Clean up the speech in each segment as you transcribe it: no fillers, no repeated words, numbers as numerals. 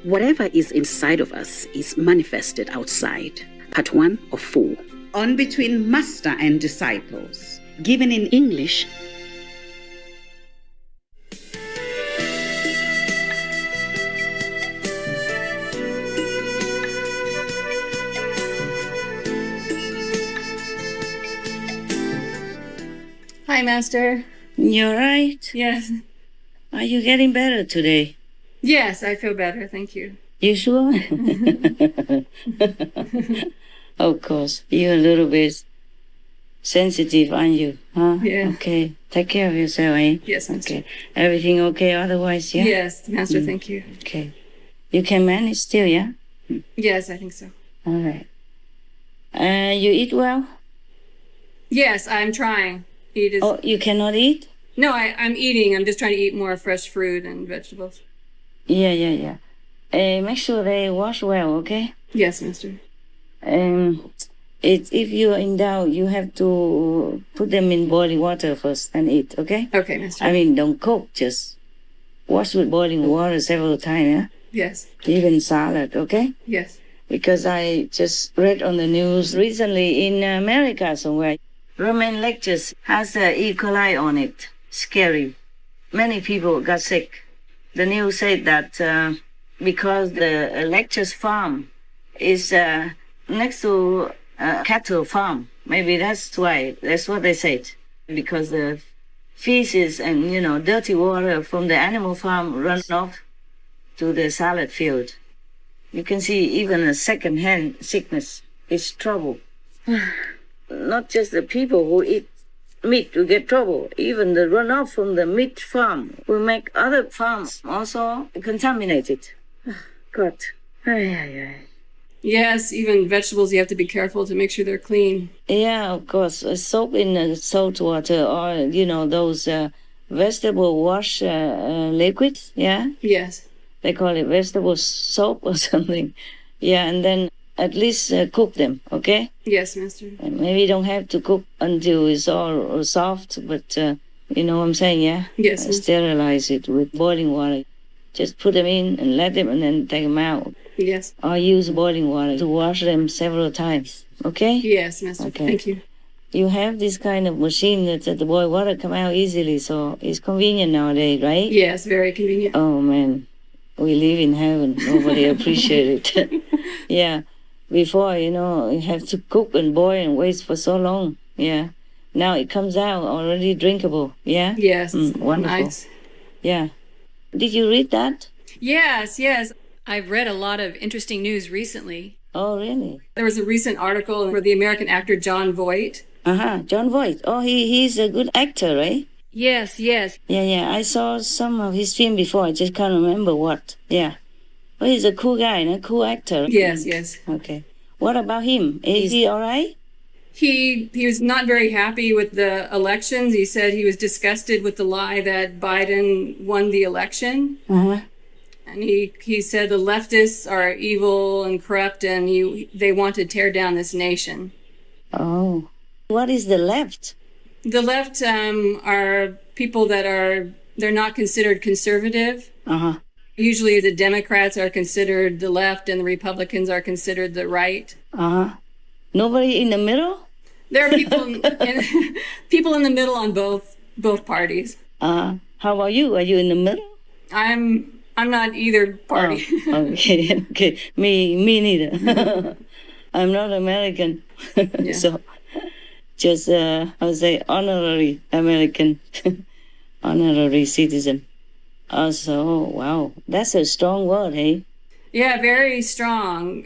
Whatever is inside of us is manifested outside. Part 1 of 4. On between master and disciples. Given in English. Hi, Master. You're right. Yes. Are you getting better today? Yes, I feel better. Thank you. You sure? Of course. You're a little bit sensitive, aren't you? Huh? Yeah. Okay. Take care of yourself, eh? Yes, Master. Okay. Everything okay otherwise, yeah? Yes, Master. Thank you. Okay. You can manage still, yeah? Yes, I think so. All right. You eat well? Yes, I'm trying. Oh, you cannot eat? No, I'm eating. I'm just trying to eat more fresh fruit and vegetables. Yeah. Make sure they wash well, okay? Yes, Master. If you're in doubt, you have to put them in boiling water first and eat, okay? Okay, Master. I mean, don't cook, just wash with boiling water several times, yeah? Yes. Even salad, okay? Yes. Because I just read on the news recently in America somewhere, Roman lectures has E. coli on it. Scary. Many people got sick. The news said that because the lectures farm is next to a cattle farm. Maybe that's why. That's what they said. Because the feces and, dirty water from the animal farm run off to the salad field. You can see even a second-hand sickness is trouble. Not just the people who eat meat will get trouble. Even the runoff from the meat farm will make other farms also contaminated. God. Yes, even vegetables, you have to be careful to make sure they're clean. Yeah, of course. Soap in salt water or, those vegetable wash liquids, yeah? Yes. They call it vegetable soap or something. Yeah, and then at least cook them, okay? Yes, Master. Maybe you don't have to cook until it's all soft, but you know what I'm saying, yeah? Yes. Sterilize it with boiling water. Just put them in and let them and then take them out. Yes. Or use boiling water to wash them several times, okay? Yes, Master. Okay. Thank you. You have this kind of machine that the boiled water come out easily, so it's convenient nowadays, right? Yes, very convenient. Oh, man. We live in heaven. Nobody appreciates it. Yeah. Before, you have to cook and boil and wait for so long. Yeah. Now it comes out already drinkable. Yeah? Yes. Wonderful. Nice. Yeah. Did you read that? Yes. I've read a lot of interesting news recently. Oh, really? There was a recent article where the American actor Jon Voight. Jon Voight. Oh, he's a good actor, right? Yes. Yeah. I saw some of his film before. I just can't remember what. Yeah. Well, he's a cool guy, a cool actor. Yes. Okay. What about him? Is he all right? He was not very happy with the elections. He said he was disgusted with the lie that Biden won the election. Uh-huh. And he said the leftists are evil and corrupt and they want to tear down this nation. Oh. What is the left? The left are people they're not considered conservative. Uh-huh. Usually the Democrats are considered the left and the Republicans are considered the right. Uh-huh. Nobody in the middle? There are people in the middle on both parties. How about you? Are you in the middle? I'm not either party. Oh, okay. Me neither. I'm not American. Yeah. So just I would say honorary American. Honorary citizen. Also, wow, that's a strong word, hey? Yeah, very strong.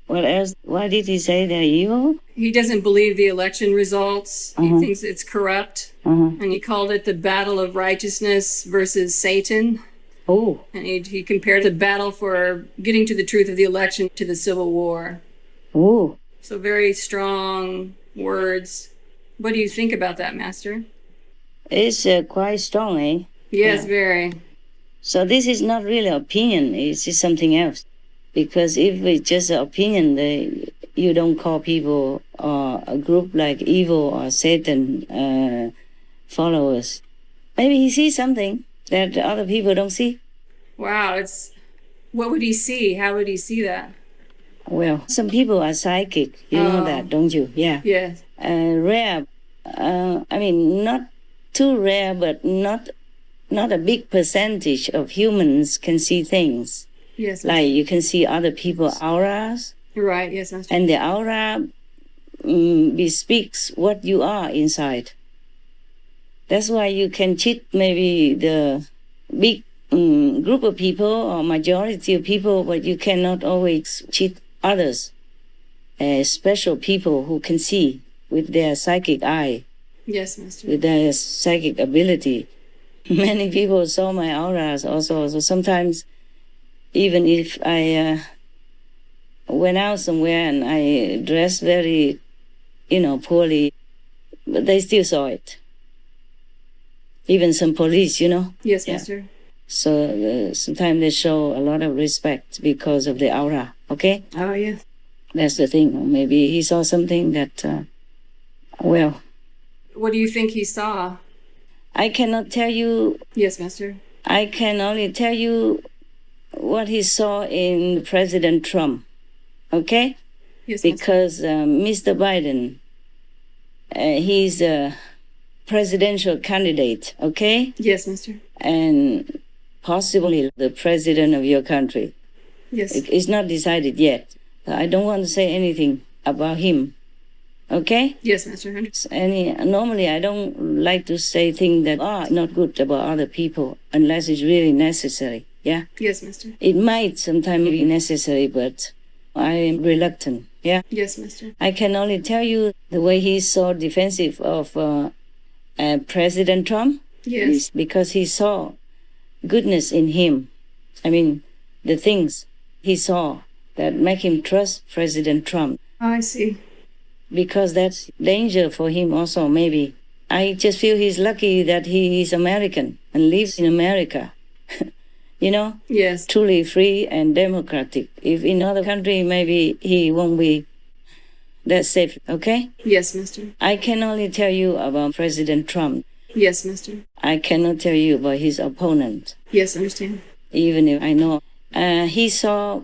What else? Why did he say they're evil? He doesn't believe the election results. He thinks it's corrupt. And he called it the battle of righteousness versus Satan. Oh. And he compared the battle for getting to the truth of the election to the Civil War. Oh. So very strong words. What do you think about that, Master? It's quite strong, eh? Yes, Yeah. very. So this is not really opinion, it's just something else. Because if it's just an opinion, you don't call people or a group like evil or Satan followers. Maybe he sees something that other people don't see. Wow, What would he see? How would he see that? Well, some people are psychic. You know that, don't you? Yeah. Yes. Rare. I mean, not too rare, but not a big percentage of humans can see things. Yes. Like you can see other people's auras. Right. Yes, Master. And the aura bespeaks what you are inside. That's why you can cheat maybe the big group of people or majority of people, but you cannot always cheat others. Special people who can see with their psychic eye. Yes, Master. With their psychic ability. Many people saw my auras also. So sometimes, even if I went out somewhere and I dressed very, poorly, but they still saw it. Even some police, Yes, Yeah. Master. So sometimes they show a lot of respect because of the aura, okay? Oh, yes. That's the thing. Or maybe he saw something that, What do you think he saw? I cannot tell you. Yes, Master. I can only tell you what he saw in President Trump, okay? Yes, Master. Because Mr. Biden, he's a presidential candidate, okay? Yes, Master. And possibly the president of your country. Yes. It's not decided yet. I don't want to say anything about him, okay? Yes, Master. Normally, I don't like to say things that are not good about other people unless it's really necessary, yeah? Yes, Master. It might sometimes be necessary, but I am reluctant, yeah? Yes, Master. I can only tell you the way he's so defensive of President Trump Yes. is because he saw goodness in him. I mean, the things he saw that make him trust President Trump. Oh, I see. Because that's danger for him also, maybe. I just feel he's lucky that he is American and lives in America. Yes. Truly free and democratic. If in other country, maybe he won't be that safe, okay? Yes, Master. I can only tell you about President Trump. Yes, Master. I cannot tell you about his opponent, Yes, I understand. even if I know. He saw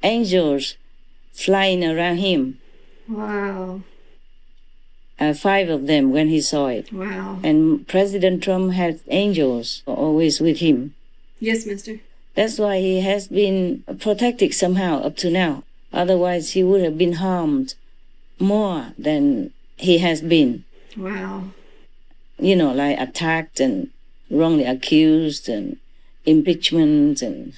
angels flying around him, Wow. 5 of them when he saw it. Wow. And President Trump had angels always with him. Yes, Master. That's why he has been protected somehow up to now. Otherwise, he would have been harmed more than he has been. Wow. Like attacked and wrongly accused and impeachment and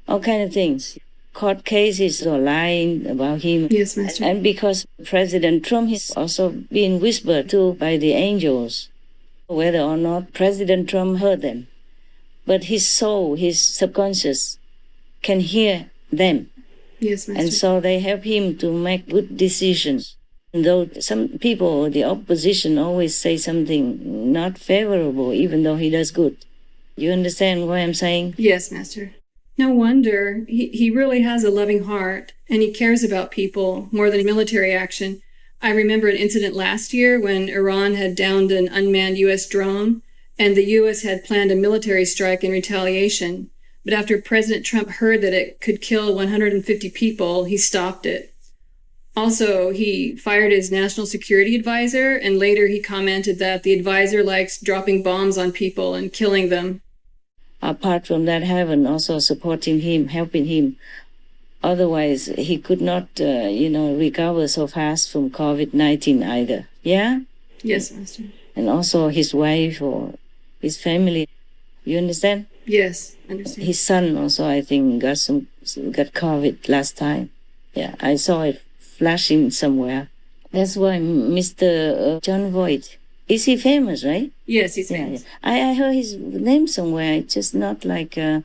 all kind of things. Court cases or lying about him. Yes, Master. And because President Trump is also being whispered to by the angels, whether or not President Trump heard them. But his soul, his subconscious, can hear them. Yes, Master. And so they help him to make good decisions. Though some people, the opposition, always say something not favorable, even though he does good. You understand what I'm saying? Yes, Master. No wonder. He really has a loving heart, and he cares about people more than military action. I remember an incident last year when Iran had downed an unmanned U.S. drone, and the U.S. had planned a military strike in retaliation. But after President Trump heard that it could kill 150 people, he stopped it. Also, he fired his national security advisor, and later he commented that the advisor likes dropping bombs on people and killing them. Apart from that, heaven also supporting him, helping him. Otherwise, he could not, recover so fast from COVID-19 either. Yeah? Yes, Master. And also his wife or his family. You understand? Yes, understand. His son also, I think, got COVID last time. Yeah, I saw it flashing somewhere. That's why Mr. John Voight, is he famous, right? Yes, he's famous. Yeah. I heard his name somewhere. It's just not like I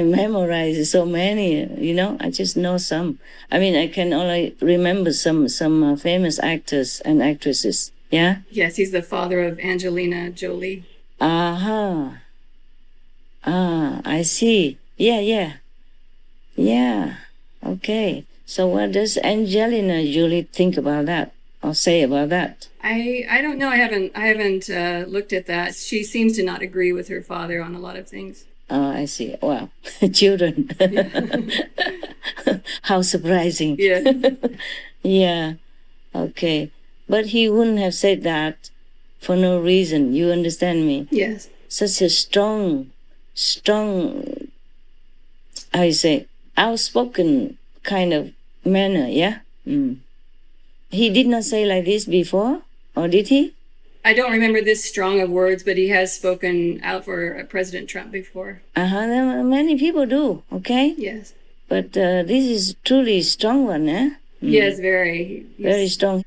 memorize so many, I just know some. I mean, I can only remember some famous actors and actresses. Yeah? Yes, he's the father of Angelina Jolie. Aha. I see. Yeah. Okay. So what does Angelina Jolie think about that or say about that? I don't know. I haven't looked at that. She seems to not agree with her father on a lot of things. Oh, I see. Wow. Children. How surprising. Yeah. Yeah. Okay. But he wouldn't have said that for no reason. You understand me? Yes. Such a strong, how you say, outspoken kind of manner, yeah? Mm. He did not say like this before, or did he? I don't remember this strong of words, but he has spoken out for President Trump before. Many people do, okay? Yes. But this is truly strong one, eh? Yes, very. Very strong.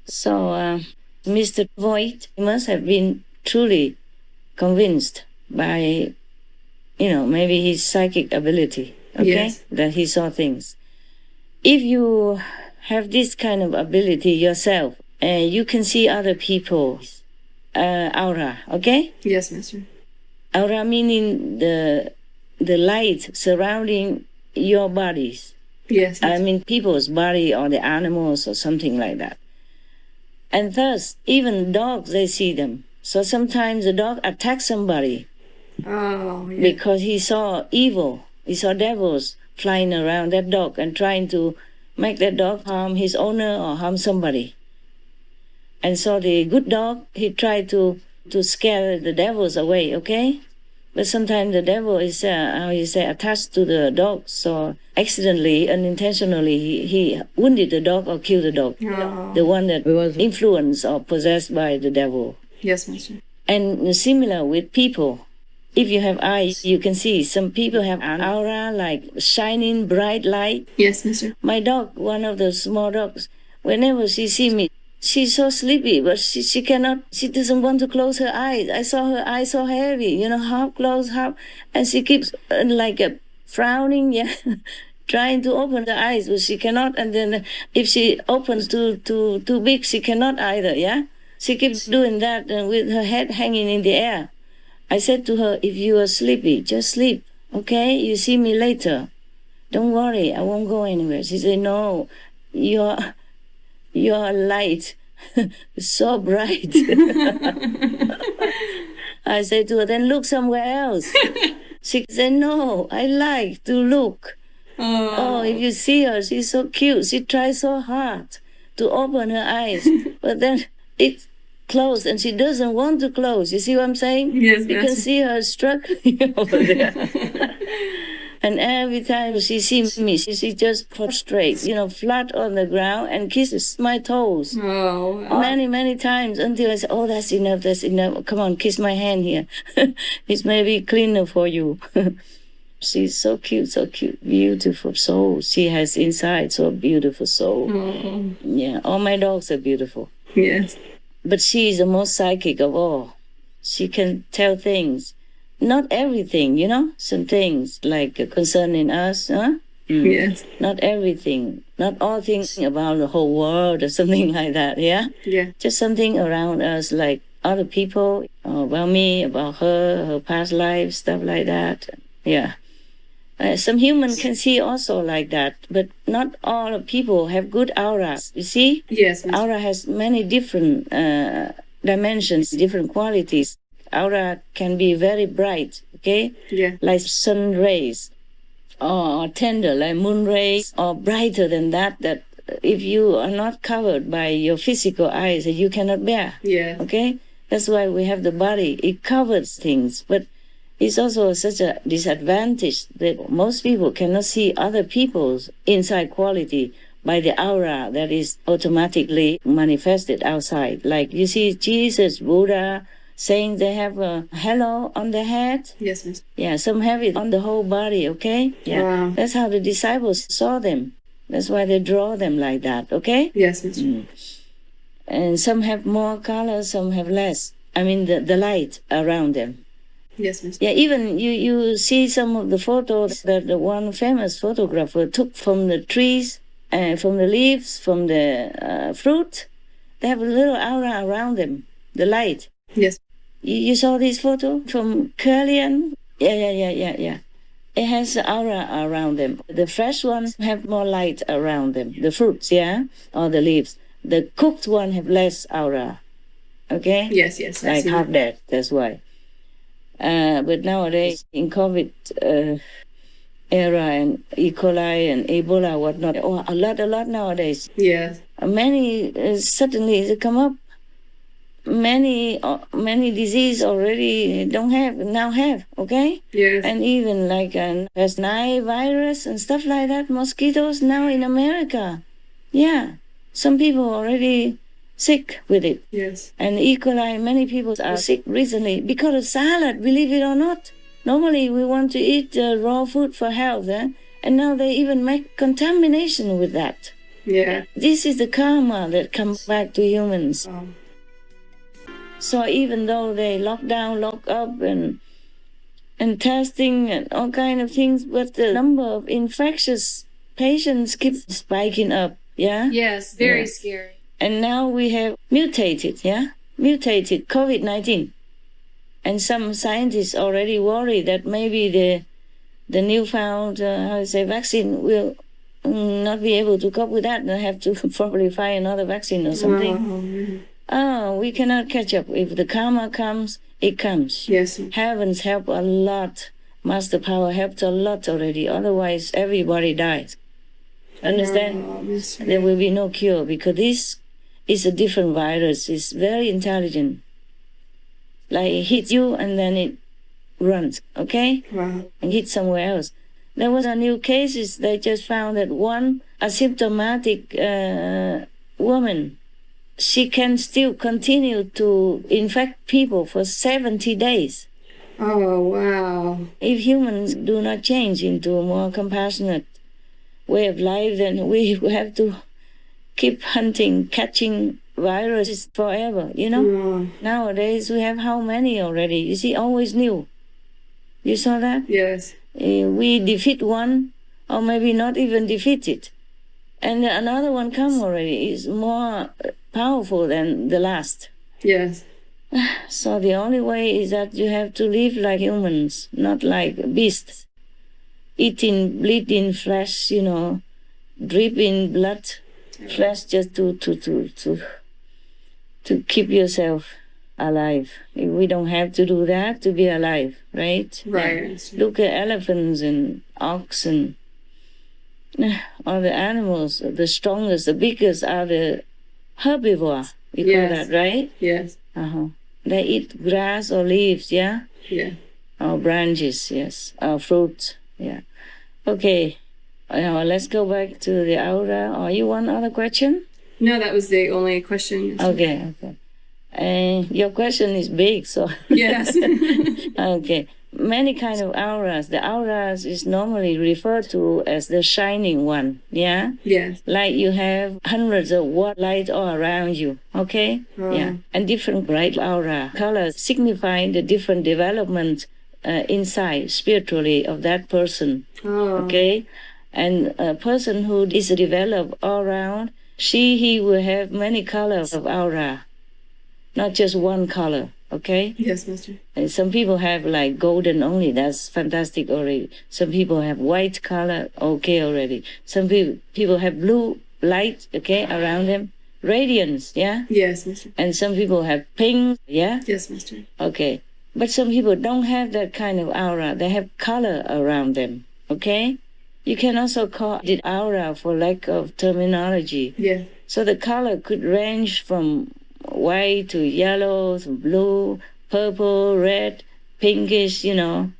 So, Mr. Voigt must have been truly convinced by, maybe his psychic ability, okay? Yes. That he saw things. If you have this kind of ability yourself, you can see other people's aura, okay? Yes, Master. Aura meaning the light surrounding your bodies. Yes, Master. I mean people's body or the animals or something like that. And thus, even dogs, they see them. So sometimes the dog attacks somebody because he saw evil. He saw devils flying around that dog and trying to make that dog harm his owner or harm somebody. And so the good dog, he tried to scare the devils away, okay? But sometimes the devil is, attached to the dog. So accidentally, unintentionally, he wounded the dog or killed the dog. Oh. The one that was influenced or possessed by the devil. Yes, Master. And similar with people. If you have eyes, you can see some people have an aura like shining bright light. Yes, Master. My dog, one of the small dogs, whenever she sees me, she's so sleepy, but she doesn't want to close her eyes. I saw her eyes so heavy, half closed, half, and she keeps frowning, yeah, trying to open the eyes, but she cannot. And then if she opens too big, she cannot either, yeah. She keeps doing that and with her head hanging in the air. I said to her, if you are sleepy, just sleep, okay? You see me later. Don't worry, I won't go anywhere. She said, no, your light is so bright. I said to her, then look somewhere else. She said, no, I like to look. Oh, if you see her, she's so cute. She tries so hard to open her eyes, but then it's closed and she doesn't want to close. You see what I'm saying? Yes, you can see her struggling over there. And every time she sees me, she just prostrates, flat on the ground and kisses my toes. Oh. Many, many times until I say, oh, that's enough. Come on, kiss my hand here. It's maybe cleaner for you. She's so cute, beautiful soul. She has inside so beautiful soul. Oh. Yeah, all my dogs are beautiful. Yes. But she is the most psychic of all. She can tell things. Not everything, some things like concerning us, huh? Yes. Not everything. Not all things about the whole world or something like that, yeah? Yeah. Just something around us like other people, about me, about her past life, stuff like that. Yeah. Some humans can see also like that, but not all people have good auras. You see? Yes. Aura has many different dimensions, different qualities. Aura can be very bright, okay? Yeah. Like sun rays, or tender like moon rays, or brighter than that if you are not covered by your physical eyes, you cannot bear. Yeah. Okay? That's why we have the body. It covers things, but it's also such a disadvantage that most people cannot see other people's inside quality by the aura that is automatically manifested outside. Like you see Jesus, Buddha, saying they have a halo on their head. Yes, Miss. Yeah, some have it on the whole body, okay? Yeah. Wow. That's how the disciples saw them. That's why they draw them like that, okay? Yes, Miss. And some have more color, some have less. I mean, the light around them. Yes, Miss. Yeah, even you see some of the photos that the one famous photographer took from the trees, from the leaves, from the fruit. They have a little aura around them, the light. Yes. You saw this photo from Korean? Yeah. It has the aura around them. The fresh ones have more light around them. The fruits, yeah, or the leaves. The cooked one have less aura. Okay? Yes. Like half dead. That's why. But nowadays, in COVID era and E. coli and Ebola, whatnot, a lot nowadays. Yes. Many suddenly they come up. Many disease already now have, okay? Yes. And even like an West Nile virus and stuff like that, mosquitoes now in America. Yeah, some people already sick with it. Yes. And E. coli, many people are sick recently because of salad, believe it or not. Normally we want to eat raw food for health, and now they even make contamination with that. Yeah. This is the karma that comes back to humans. Oh. So even though they lock down, lock up, and testing and all kind of things, but the number of infectious patients keeps spiking up. Yeah. Yes. Very scary. And now we have mutated COVID-19, and some scientists already worry that maybe the newfound vaccine will not be able to cope with that, and have to probably find another vaccine or something. Oh, we cannot catch up. If the karma comes, it comes. Yes. Heavens help a lot. Master power helped a lot already. Otherwise, everybody dies. Understand? There will be no cure because this is a different virus. It's very intelligent. Like it hits you and then it runs, okay? Wow. And hits somewhere else. There was a new cases. They just found that one asymptomatic woman, she can still continue to infect people for 70 days. Oh, wow. If humans do not change into a more compassionate way of life, then we have to keep hunting, catching viruses forever, Nowadays, we have how many already? You see, always new. You saw that? Yes. We defeat one, or maybe not even defeat it. And another one come already. Is more powerful than the last. Yes. So the only way is that you have to live like humans, not like beasts. Eating, bleeding flesh, dripping blood, flesh just to keep yourself alive. We don't have to do that to be alive, right? Right. Look at elephants and oxen. All the animals, the strongest, the biggest are the herbivore. We call that, right? Yes. They eat grass or leaves, yeah? Yeah. Or branches, yes. Or fruits, yeah. Okay. Now let's go back to the aura. Or you want other question? No, that was the only question. Okay. Your question is big, so... Yes. Okay. Many kind of auras. The auras is normally referred to as the shining one, yeah? Yes. Like you have hundreds of watt light all around you, okay? Yeah. And different bright aura colors signify the different development inside, spiritually, of that person, okay? And a person who is developed all around, he will have many colors of aura, not just one color. Okay? Yes, Master. And some people have like golden only. That's fantastic already. Some people have white color. Okay already. Some people have blue light, okay, around them. Radiance, yeah? Yes, Master. And some people have pink, yeah? Yes, Master. Okay. But some people don't have that kind of aura. They have color around them, okay? You can also call it aura for lack of terminology. Yeah. So the color could range from white to yellow to blue, purple, red, pinkish, orange,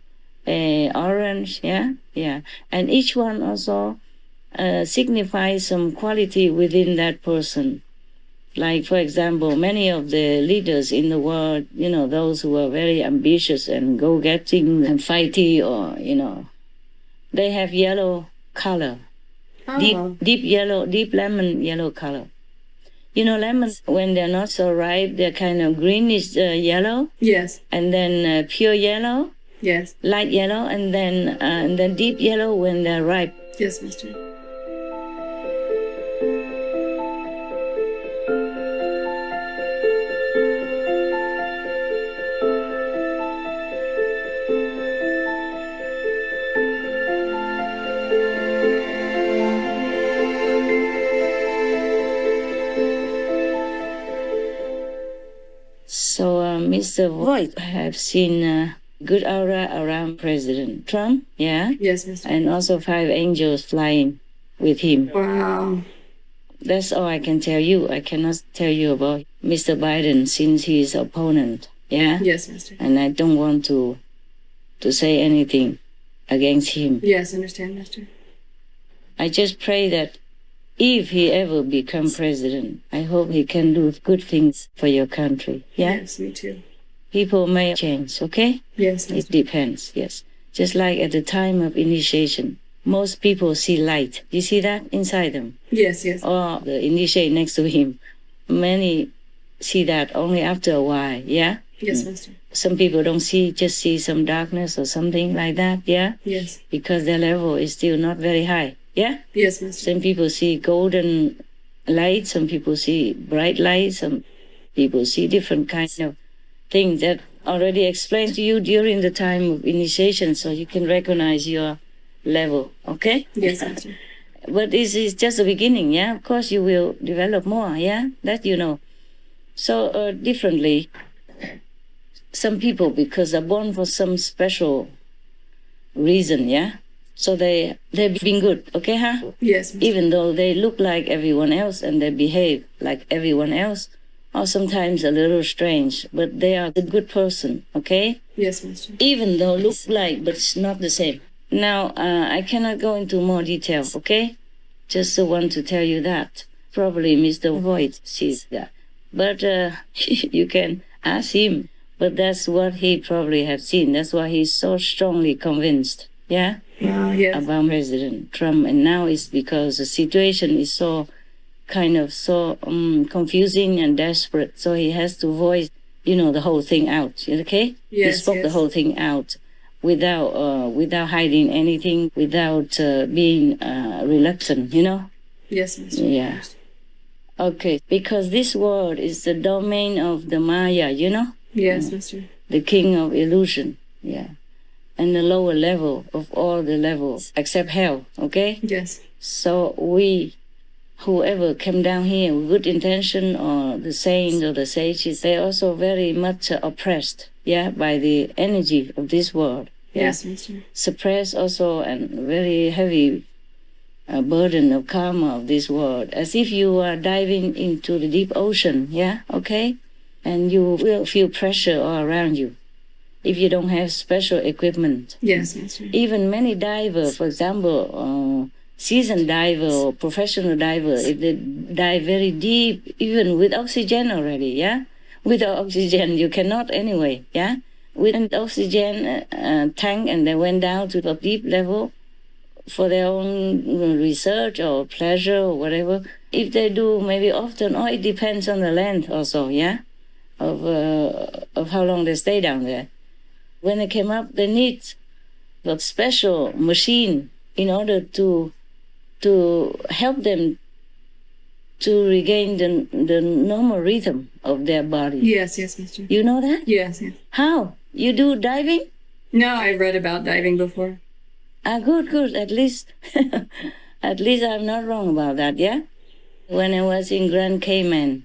yeah. And each one also signifies some quality within that person. Like, for example, many of the leaders in the world, those who are very ambitious and go-getting and fighty, or, they have yellow color. Oh. Deep lemon yellow color. Lemons, when they're not so ripe, they're kind of greenish yellow. Yes. And then pure yellow. Yes. Light yellow, and then deep yellow when they're ripe. Yes, Master. So, Mr. Voigt, I have seen good aura around President Trump, yeah? Yes, Master. And also 5 angels flying with him. Wow. That's all I can tell you. I cannot tell you about Mr. Biden since he is opponent, yeah? Yes, Master. And I don't want to say anything against him. Yes, understand, Master. I just pray that if he ever become president, I hope he can do good things for your country. Yeah? Yes, me too. People may change, okay? Yes, It Master. depends, yes. Just like at the time of initiation, most people see light. You see that inside them? Yes, yes. Or the initiate next to him. Many see that only after a while, yeah? Yes, Master. Some people don't see, just see some darkness or something like that, yeah? Yes. Because their level is still not very high, yeah? Yes, Master. Some people see golden light, some people see bright light, some people see different kinds of things that already explained to you during the time of initiation, so you can recognize your level, okay? Yes, Master. But this is just the beginning, yeah? Of course you will develop more, yeah? That you know. So differently, some people, because they're born for some special reason, yeah? So they've been good, okay, huh? Yes, Master. Even though they look like everyone else and they behave like everyone else, or sometimes a little strange, but they are a good person, okay? Yes, Master. Even though look like, but it's not the same. Now, I cannot go into more detail, okay? Just want to tell you that. Probably Mr. Voigt sees that. But you can ask him. But that's what he probably have seen. That's why he's so strongly convinced, yeah? Yes. About President Trump. And now it's because the situation is so confusing and desperate. So he has to voice, the whole thing out, okay? Yes, he spoke the yes. whole thing out without hiding anything, without being reluctant, Yes, Master. Yeah. Okay, because this world is the domain of the Maya, Yes, Master. the king of illusion, yeah. And the lower level of all the levels, except hell, okay? Yes. So whoever came down here with good intention, or the saints or the sages, they're also very much oppressed, yeah, by the energy of this world. Yeah? Yes, Master. Suppressed also, and very heavy burden of karma of this world, as if you are diving into the deep ocean, yeah, okay? And you will feel pressure all around you if you don't have special equipment. Yes, Master. Even many divers, for example, seasoned diver or professional diver, if they dive very deep, even with oxygen already, yeah? Without oxygen, you cannot anyway, yeah? With an oxygen tank, and they went down to the deep level for their own research or pleasure or whatever. If they do, maybe often, or it depends on the length also, yeah? Of how long they stay down there. When they came up, they need a special machine in order to help them to regain the normal rhythm of their body. Yes, yes, Master. You know that? Yes, yes. How? You do diving? No, I've read about diving before. Good. At least I'm not wrong about that, yeah? When I was in Grand Cayman,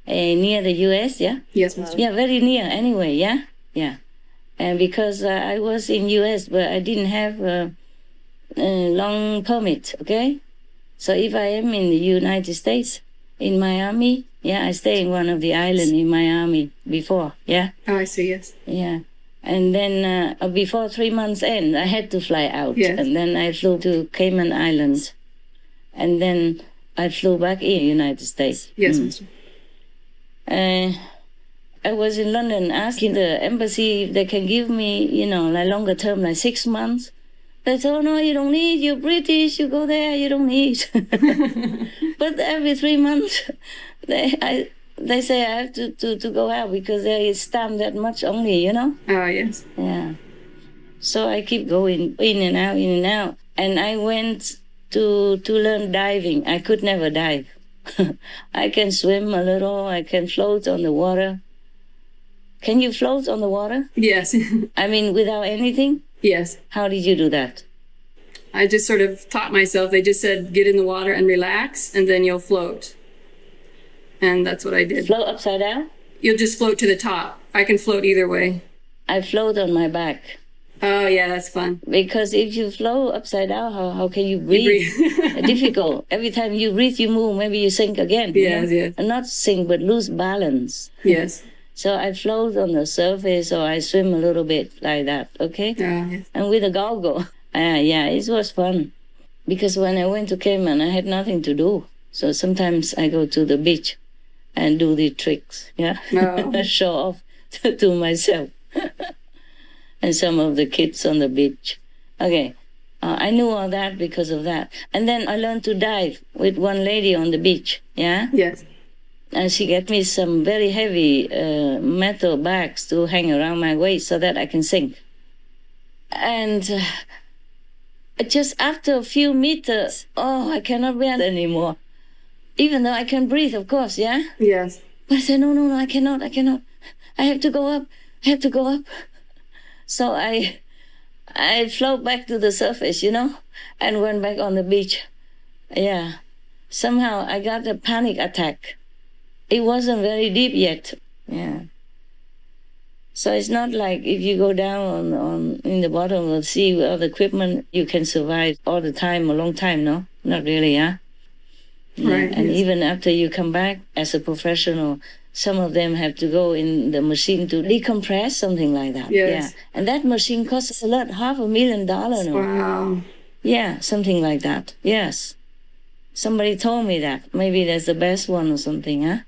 near the U.S., yeah? Yes, Master. Yeah, very near anyway, yeah? Yeah. And because I was in U.S., but I didn't have a long permit, okay? So if I am in the United States, in Miami, yeah, I stay in one of the islands in Miami before, yeah? Oh, I see, yes. Yeah. And then before 3 months end, I had to fly out. Yes. And then I flew to Cayman Islands. And then I flew back in United States. Yes, Master. I was in London asking the embassy if they can give me, like longer term, like 6 months. They said, oh, no, you don't need, you're British, you go there, you don't need. But every 3 months, they say I have to go out because there is stamp that much only, Oh, yes. Yeah. So I keep going in and out. And I went to learn diving. I could never dive. I can swim a little, I can float on the water. Can you float on the water? Yes. I mean, without anything? Yes. How did you do that? I just sort of taught myself. They just said, get in the water and relax, and then you'll float. And that's what I did. Float upside down? You'll just float to the top. I can float either way. I float on my back. Oh, yeah, that's fun. Because if you float upside down, how can you breathe? Difficult. Every time you breathe, you move, maybe you sink again. Yes, you know? yes. And not sink, but lose balance. Yes. So I float on the surface, or I swim a little bit like that, okay? Yes. And with a goggle. Yeah, it was fun. Because when I went to Cayman, I had nothing to do. So sometimes I go to the beach and do the tricks, yeah? Oh. Show off to myself. And some of the kids on the beach. Okay, I knew all that because of that. And then I learned to dive with one lady on the beach, yeah? Yes. And she gave me some very heavy metal bags to hang around my waist so that I can sink. And just after a few meters, I cannot bear it anymore. Even though I can breathe, of course, yeah? Yes. But I said, no, I cannot. I have to go up. So I float back to the surface, and went back on the beach. Yeah. Somehow I got a panic attack. It wasn't very deep yet. Yeah. So it's not like if you go down on in the bottom of the sea with all the equipment, you can survive all the time, a long time, no? Not really, yeah? Right. And yes. even after you come back as a professional, some of them have to go in the machine to decompress, something like that. Yes. Yeah. And that machine costs a lot, $500,000. No? Wow. Yeah, something like that. Yes. Somebody told me that. Maybe that's the best one or something, huh?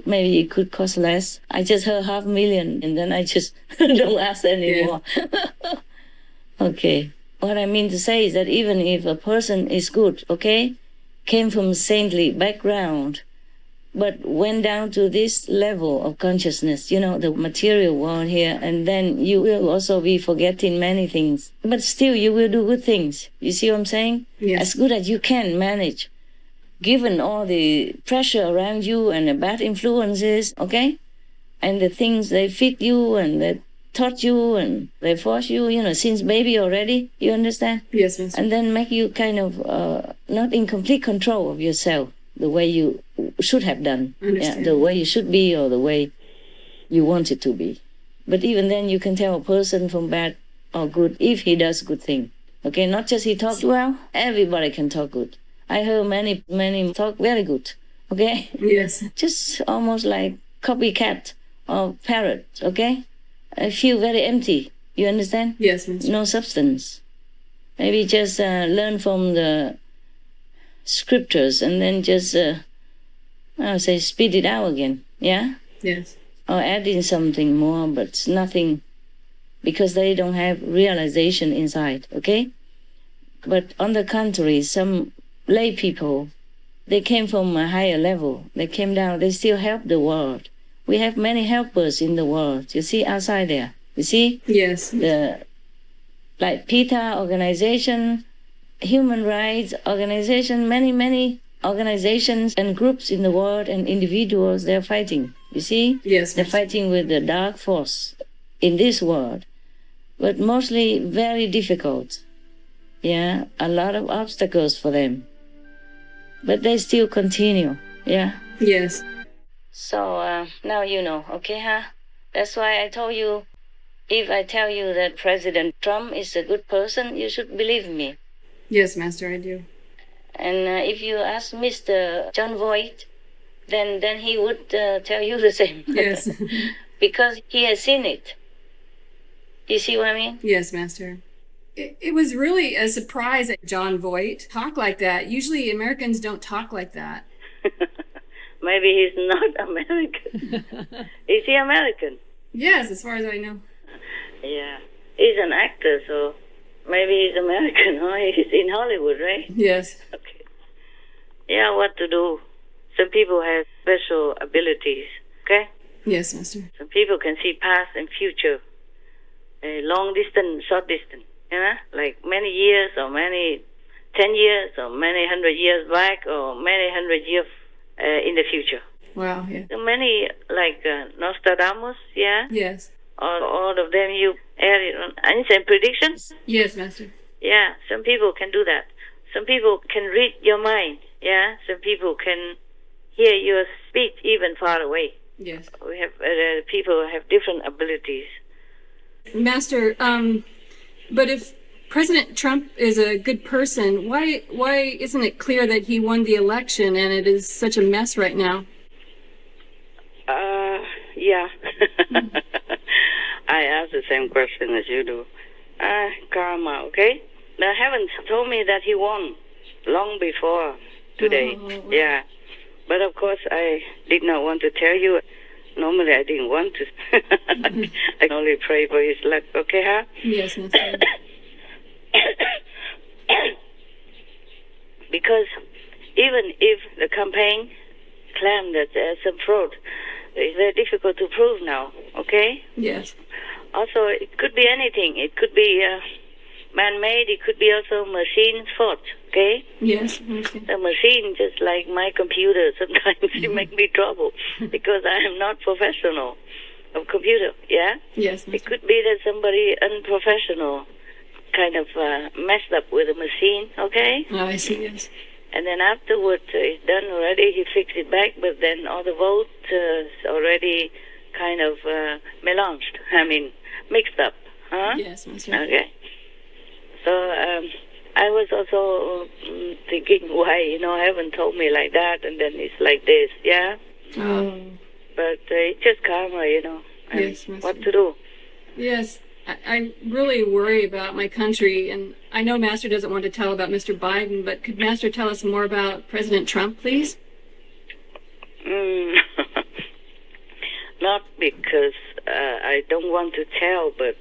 Maybe it could cost less. I just heard $500,000 and then I just don't ask anymore. Yeah. Okay. What I mean to say is that even if a person is good, okay, came from a saintly background, but went down to this level of consciousness, the material world here, and then you will also be forgetting many things. But still, you will do good things. You see what I'm saying? Yes. As good as you can manage, given all the pressure around you and the bad influences, okay? And the things they feed you and they taught you and they force you, since baby already, you understand? Yes, Miss. And then make you kind of not in complete control of yourself, the way you should have done. Yeah, the way you should be or the way you want it to be. But even then you can tell a person from bad or good if he does good thing. Okay, not just he talks well, everybody can talk good. I heard many talk very good. Okay? Yes. Just almost like copycat or parrot, okay? I feel very empty. You understand? Yes, Miss. No substance. Maybe just learn from the scriptures and then just spit it out again, yeah? Yes. Or add in something more, but it's nothing, because they don't have realization inside, okay? But on the contrary, some lay people, they came from a higher level. They came down, they still help the world. We have many helpers in the world, you see, outside there. You see? Yes. Like PETA organization, human rights organization, many organizations and groups in the world and individuals, they're fighting. You see? Yes. They're fighting with the dark force in this world, but mostly very difficult. Yeah, a lot of obstacles for them. But they still continue. Yeah? Yes. So now you know, okay, huh? That's why I told you, if I tell you that President Trump is a good person, you should believe me. Yes, Master, I do. And if you ask Mr. John Voight, then he would tell you the same. Yes. Because he has seen it. You see what I mean? Yes, Master. It was really a surprise that John Voight talked like that. Usually Americans don't talk like that. Maybe he's not American. Is he American? Yes, as far as I know. Yeah. He's an actor, so maybe he's American, huh? He's in Hollywood, right? Yes. Okay. Yeah, what to do? Some people have special abilities, okay? Yes, Master. Some people can see past and future, long distance, short distance, like many years or many 10 years or many 100 years back or many 100 years in the future. Wow, yeah. So many, like Nostradamus, yeah? Yes. All of them, you added on instant predictions? Yes, Master. Yeah, some people can do that. Some people can read your mind, yeah? Some people can hear your speech even far away. Yes. We have people have different abilities. Master, but if President Trump is a good person, why isn't it clear that he won the election and it is such a mess right now? Yeah. I ask the same question as you do. Karma, okay? The heavens told me that he won long before today. Oh, wow. Yeah. But of course, I did not want to tell you. Normally, I didn't want to. I can only pray for his luck, okay, huh? Yes, Master. Because even if the campaign claimed that there's some fraud, it's very difficult to prove now, okay? Yes. Also, it could be anything. It could be man-made. It could be also machine fault, okay? Yes, I understand. The machine, just like my computer, sometimes it makes me trouble because I am not professional of computer, yeah? Yes, Master. It could be that somebody unprofessional kind of messed up with the machine, okay? Oh, I see, yes. And then afterwards, it's done already. He fixed it back, but then all the votes already kind of melanged. I mean, mixed up, huh? Yes, Master. Okay. So I was also thinking, why, heaven told me like that, and then it's like this, yeah? Oh. But it's just karma, and Yes, Master. what to do. Yes, I really worry about my country, and I know Master doesn't want to tell about Mr. Biden, but could Master tell us more about President Trump, please? Not because I don't want to tell, but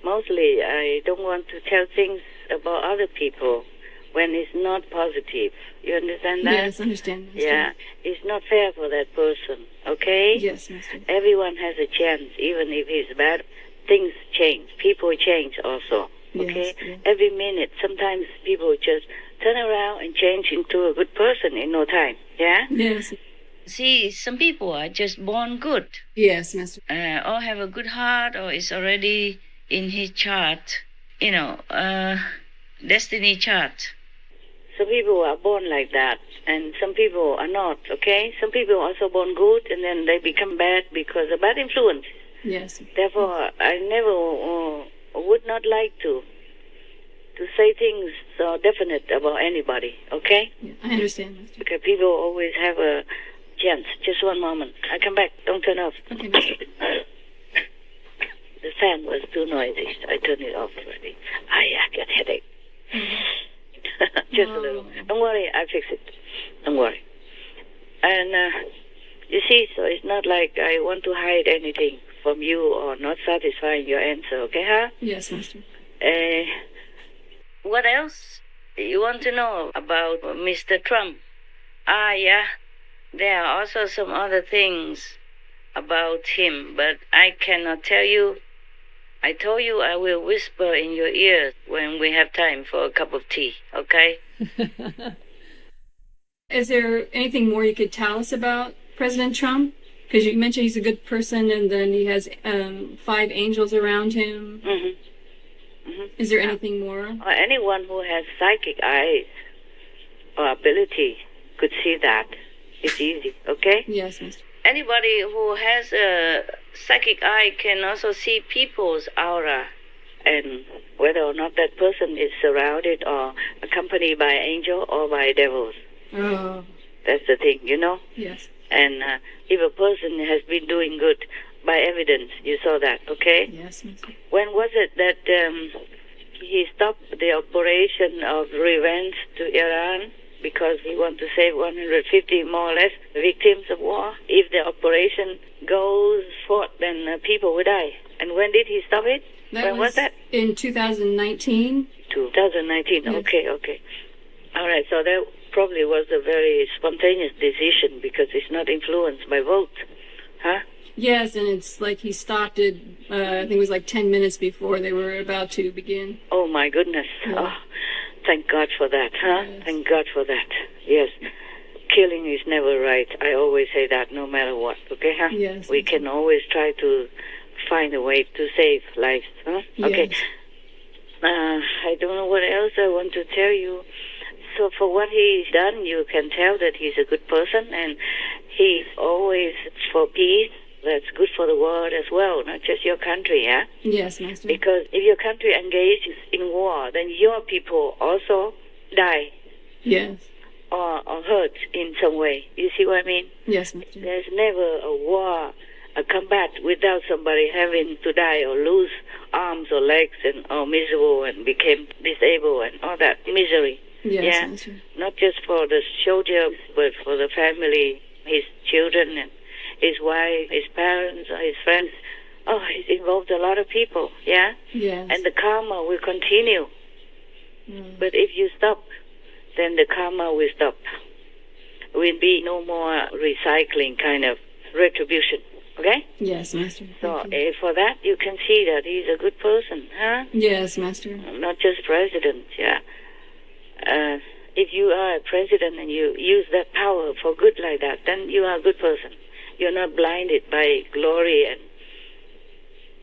mostly I don't want to tell things about other people when it's not positive. You understand that? Yes, I understand, Master. Yeah, it's not fair for that person, okay? Yes, Master. Everyone has a chance, even if he's bad. Things change. People change also, okay? Yes. Every minute, sometimes people just turn around and change into a good person in no time, yeah? Yes. See, some people are just born good, Yes, Master. or have a good heart, or is already in his chart, destiny chart. Some people are born like that, and some people are not, okay? Some people are also born good, and then they become bad because of bad influence. Yes. Therefore, I never would not like to say things so definite about anybody, okay? Yeah, I understand, Master. Because people always have a chance. Just one moment. I come back. Don't turn off. Okay, Master. The fan was too noisy. I turned it off already. I get headache. Just a little. Don't worry, I fix it. Don't worry. And you see, so it's not like I want to hide anything from you or not satisfying your answer, okay, huh? Yes, Master. What else you want to know about Mr. Trump? Yeah. There are also some other things about him, but I cannot tell you. I told you I will whisper in your ears when we have time for a cup of tea, okay? Is there anything more you could tell us about President Trump? Because you mentioned he's a good person, and then he has 5 angels around him. Mm-hmm. Mm-hmm. Is there anything more? Or anyone who has psychic eyes or ability could see that. It's easy, okay? Yes, Master. Anybody who has a psychic eye can also see people's aura, and whether or not that person is surrounded or accompanied by angel or by devils. Oh. That's the thing, Yes. And if a person has been doing good, by evidence, you saw that, okay? Yes, Master. When was it that he stopped the operation of revenge to Iran because he wanted to save 150 more or less victims of war? If the operation goes forth, then people will die. And when did he stop it? When was that? In 2019. 2019, Yes. Okay. All right, so that probably was a very spontaneous decision because it's not influenced by vote, huh? Yes, and it's like he stopped it, I think it was like 10 minutes before they were about to begin. Oh, my goodness. Yeah. Oh, thank God for that, huh? Yes. Thank God for that. Yes. Killing is never right. I always say that no matter what, okay, huh? Yes. We can always try to find a way to save lives, huh? Okay. Yes. I don't know what else I want to tell you. So for what he's done, you can tell that he's a good person, and he's always for peace that's good for the world as well, not just your country, yeah? Yes, Master. Because if your country engages in war, then your people also die Yes. or hurt in some way. You see what I mean? Yes, Master. There's never a war, a combat without somebody having to die or lose arms or legs or miserable and became disabled and all that misery. Yes, yeah? Master. Not just for the soldier, but for the family, his children and his wife, his parents, his friends. Oh, it involved a lot of people, yeah? Yes. And the karma will continue. But if you stop, then the karma will stop. Will be no more recycling kind of retribution, okay? Yes, Master. So Thank you. for that, you can see that he's a good person, huh? Yes, Master. Not just president, yeah. If you are a president and you use that power for good like that, then you are a good person. You're not blinded by glory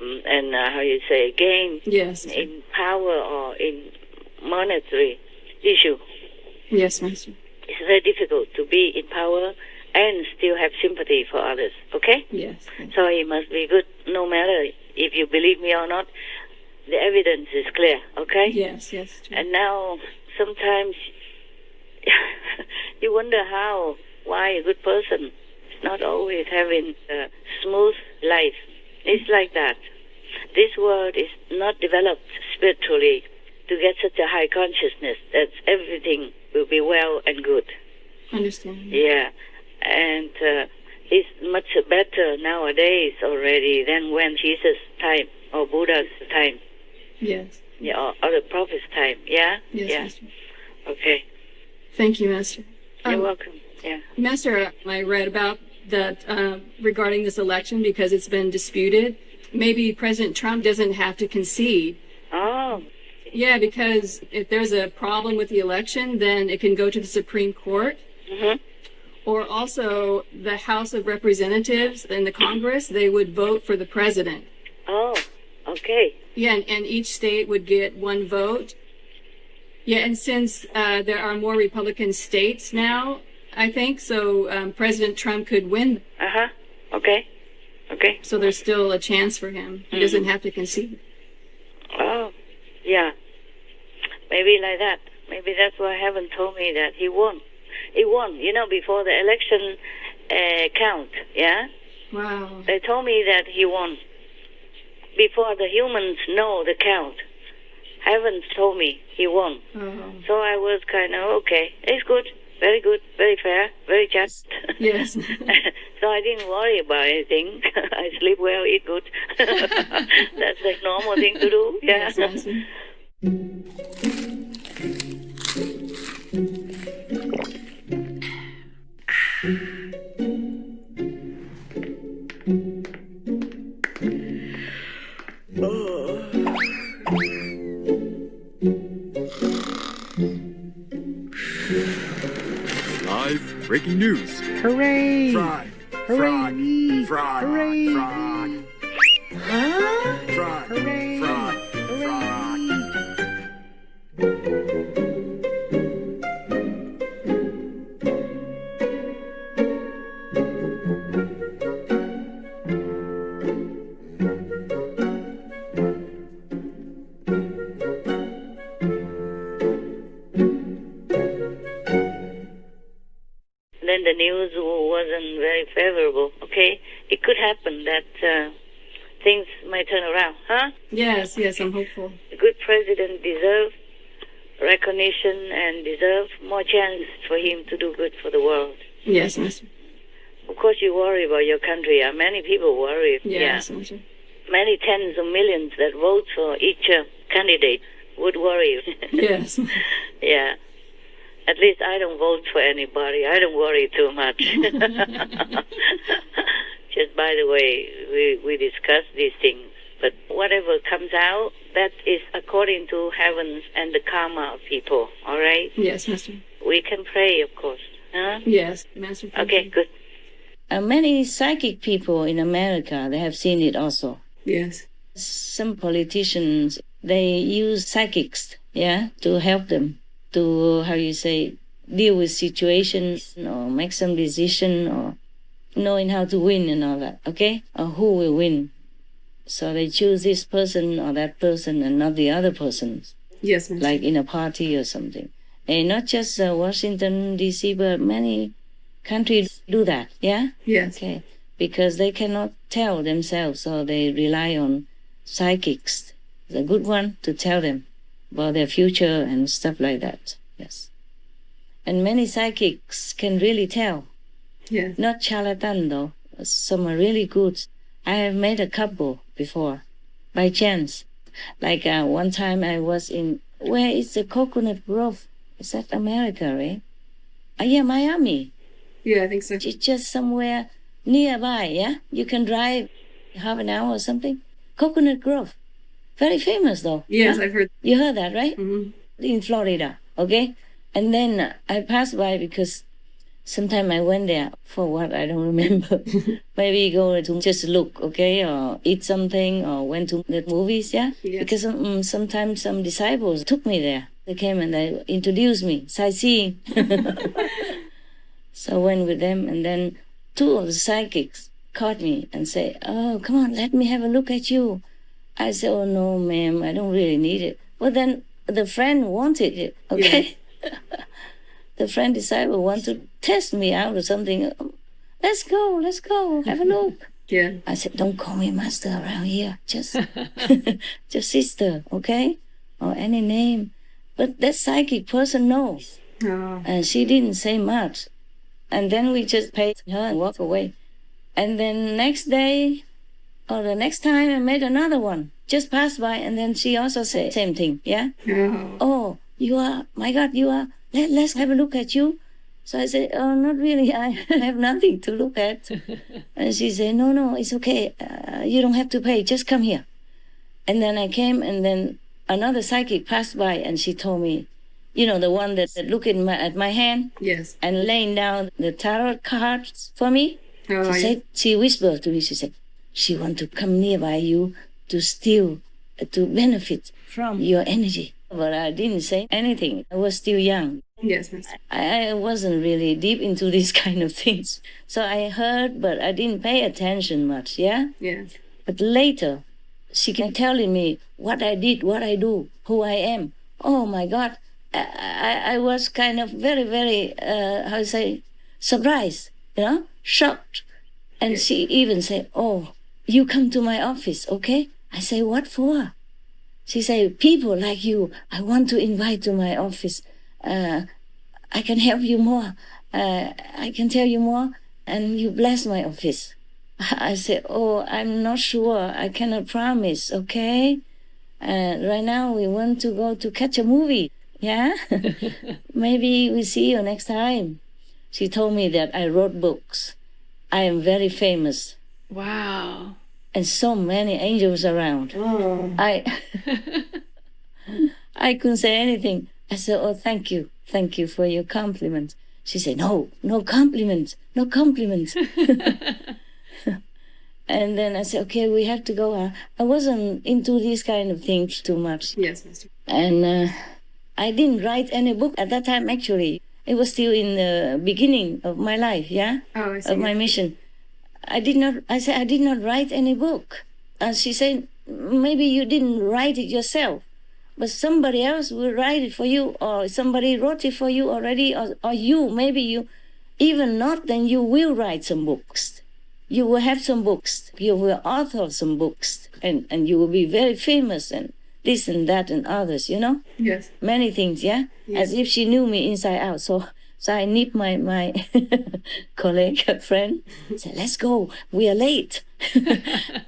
and how you say, gain Yes. in power or in monetary issue. Yes, Master. It's very difficult to be in power and still have sympathy for others, okay? Yes. So he must be good no matter if you believe me or not. The evidence is clear, okay? Yes, yes. True. And now sometimes you wonder why a good person is not always having a smooth life. It's like that. This world is not developed spiritually to get such a high consciousness that everything will be well and good. Understand. Yeah. And it's much better nowadays already than when Jesus' time or Buddha's time. Yes. Yeah, or the prophet's time. Yeah? Yes, yeah. Master. Okay. Thank you, Master. You're welcome. Yeah. Master, I read about that regarding this election because it's been disputed. Maybe President Trump doesn't have to concede. Oh. Yeah, because if there's a problem with the election, then it can go to the Supreme Court. Mm-hmm. Or also the House of Representatives and the Congress, they would vote for the president. Oh, okay. Yeah, and each state would get one vote. Yeah, and since there are more Republican states now, I think, so President Trump could win. Uh-huh. Okay. Okay. So there's still a chance for him. He doesn't have to concede. Oh, yeah. Maybe like that. Maybe that's why heaven told me that he won. He won, before the election count, yeah? Wow. They told me that he won. Before the humans know the count, heaven told me he won. Oh. So I was kind of, okay, it's good, very fair, very just. Yes. So I didn't worry about anything. I sleep well, eat good. That's the normal thing to do, yeah? Yes, Master. Live breaking news. Hooray! Fraud. Hooray! Fraud. Fraud. Hooray! Fraud. Huh? Fraud. Hooray! Fraud. Then the news wasn't very favorable, okay? It could happen that things might turn around, huh? Yes, I'm hopeful. A good president deserves recognition and deserves more chance for him to do good for the world. Yes, Master. Of course, you worry about your country. Many people worry. Yes, Master. Many tens of millions that vote for each candidate would worry. Yes. Yeah. At least I don't vote for anybody. I don't worry too much. Just by the way, we discuss these things. But whatever comes out, that is according to heavens and the karma of people, all right? Yes, Master. We can pray, of course. Huh? Yes, Master. Thank Okay, you. good. Many psychic people in America, they have seen it also. Yes. Some politicians, they use psychics, to help them to, deal with situations or make some decision or knowing how to win and all that, okay? Or who will win. So they choose this person or that person and not the other person, Yes, Master. like in a party or something. And not just Washington, D.C., but many countries do that, yeah? Yes. Okay. Because they cannot tell themselves, so they rely on psychics, the good one, to tell them about their future and stuff like that, yes. And many psychics can really tell. Yes. Not charlatan though. Some are really good. I have met a couple before, by chance. Like one time I was in, where is the Coconut Grove? Is that America, right? Yeah, Miami. Yeah, I think so. It's just somewhere nearby, yeah? You can drive half an hour or something. Coconut Grove. Very famous though. Yes, huh? I've heard. You heard that, right? Mm-hmm. In Florida, okay? And then I passed by because sometime I went there for what I don't remember. Maybe go to just look, okay, or eat something, or went to the movies, yeah? Yes. Because sometimes some disciples took me there. They came and they introduced me, sightseeing. So I went with them, and then two of the psychics caught me and say, "Oh, come on, let me have a look at you." I said, "Oh, no, ma'am, I don't really need it." Well, then the friend wanted it, okay? The friend disciple wanted to test me out or something. Let's go, have a look. Yeah. I said, "Don't call me master around here. Just, just sister, okay? Or any name." But that psychic person knows. Oh. And she didn't say much. And then we just paid her and walked away. And then next day, or the next time, I met another one. Just passed by, and then she also said same thing, yeah? Oh. "Oh, you are, my God, you are, let's have a look at you." So I said, "Oh, not really, I have nothing to look at." And she said, no, it's okay. You don't have to pay, just come here." And then I came, and then another psychic passed by, and she told me, you know, the one that looked at my hand Yes. and laying down the tarot cards for me. Oh, She said, she whispered to me, she said, "She want to come nearby you to steal, to benefit from your energy." But I didn't say anything. I was still young. Yes, Master. I wasn't really deep into these kind of things. So I heard, but I didn't pay attention much, yeah? Yes. But later, she kept telling me what I did, what I do, who I am. Oh my God. I was kind of very, very, how to say, surprised, you know, shocked. And she even said, "Oh, you come to my office, okay?" I say, "What for?" She said, "People like you, I want to invite to my office. I can help you more. I can tell you more, and you bless my office." I said, "Oh, I'm not sure. I cannot promise, okay? Right now we want to go to catch a movie, yeah? Maybe we see you next time." She told me that I wrote books. I am very famous. Wow. And so many angels around. Oh. I couldn't say anything. I said, "Oh, thank you for your compliment." She said, no compliments, no compliments." And then I said, "Okay, we have to go." I wasn't into these kind of things too much. Yes, Master. And I didn't write any book at that time, actually. It was still in the beginning of my life, yeah? Oh, I see. Of my mission. I did not write any book. She said, "Maybe you didn't write it yourself, but somebody else will write it for you, or somebody wrote it for you already, or you, maybe you, even not, then you will write some books. You will have some books. You will author some books, and you will be very famous, and this and that and others, you know? Yes. Many things, yeah? Yes. As if she knew me inside out. So I nipped my colleague, friend, said, "Let's go, we are late."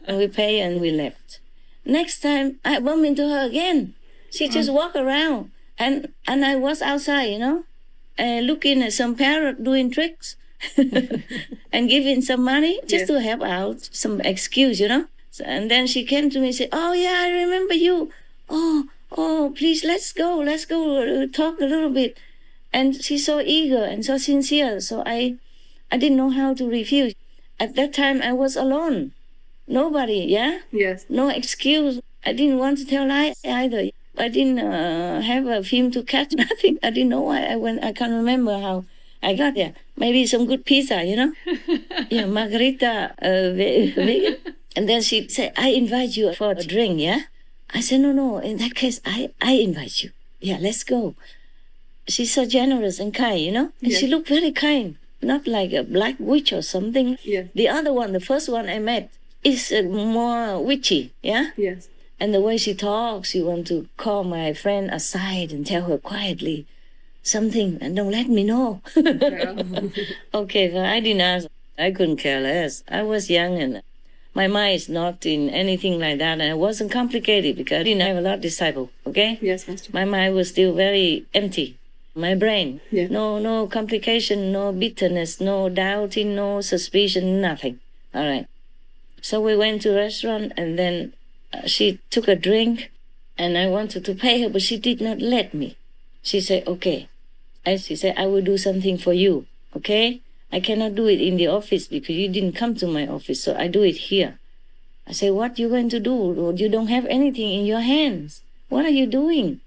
And we pay and we left. Next time I bumped into her again. She just walked around, and I was outside, you know, looking at some parrot doing tricks and giving some money just to help out, some excuse, you know. So, and then she came to me and said, "Oh yeah, I remember you. Oh, please, let's go, talk a little bit." And she's so eager and so sincere. So I didn't know how to refuse. At that time, I was alone. Nobody, yeah? Yes. No excuse. I didn't want to tell lies either. I didn't have a film to catch, nothing. I didn't know why I went. I can't remember how I got there. Maybe some good pizza, you know? Yeah, margarita vegan. And then she said, I invite you for a drink, yeah? I said, no, in that case, I invite you. Yeah, let's go. She's so generous and kind, And Yeah. she looked very kind, not like a black witch or something. Yeah. The other one, the first one I met, is more witchy, yeah? Yes. And the way she talks, she wants to call my friend aside and tell her quietly something and don't let me know. Okay, well, I didn't ask. I couldn't care less. I was young and my mind is not in anything like that. And it wasn't complicated because I didn't have a lot of disciples, okay? Yes, Master. My mind was still very empty. My brain, Yeah. no complication, no bitterness, no doubting, no suspicion, nothing. All right. So we went to a restaurant and then she took a drink and I wanted to pay her, but she did not let me. She said, okay. And she said, I will do something for you, okay? I cannot do it in the office because you didn't come to my office, so I do it here. I said, what you going to do? You don't have anything in your hands. What are you doing?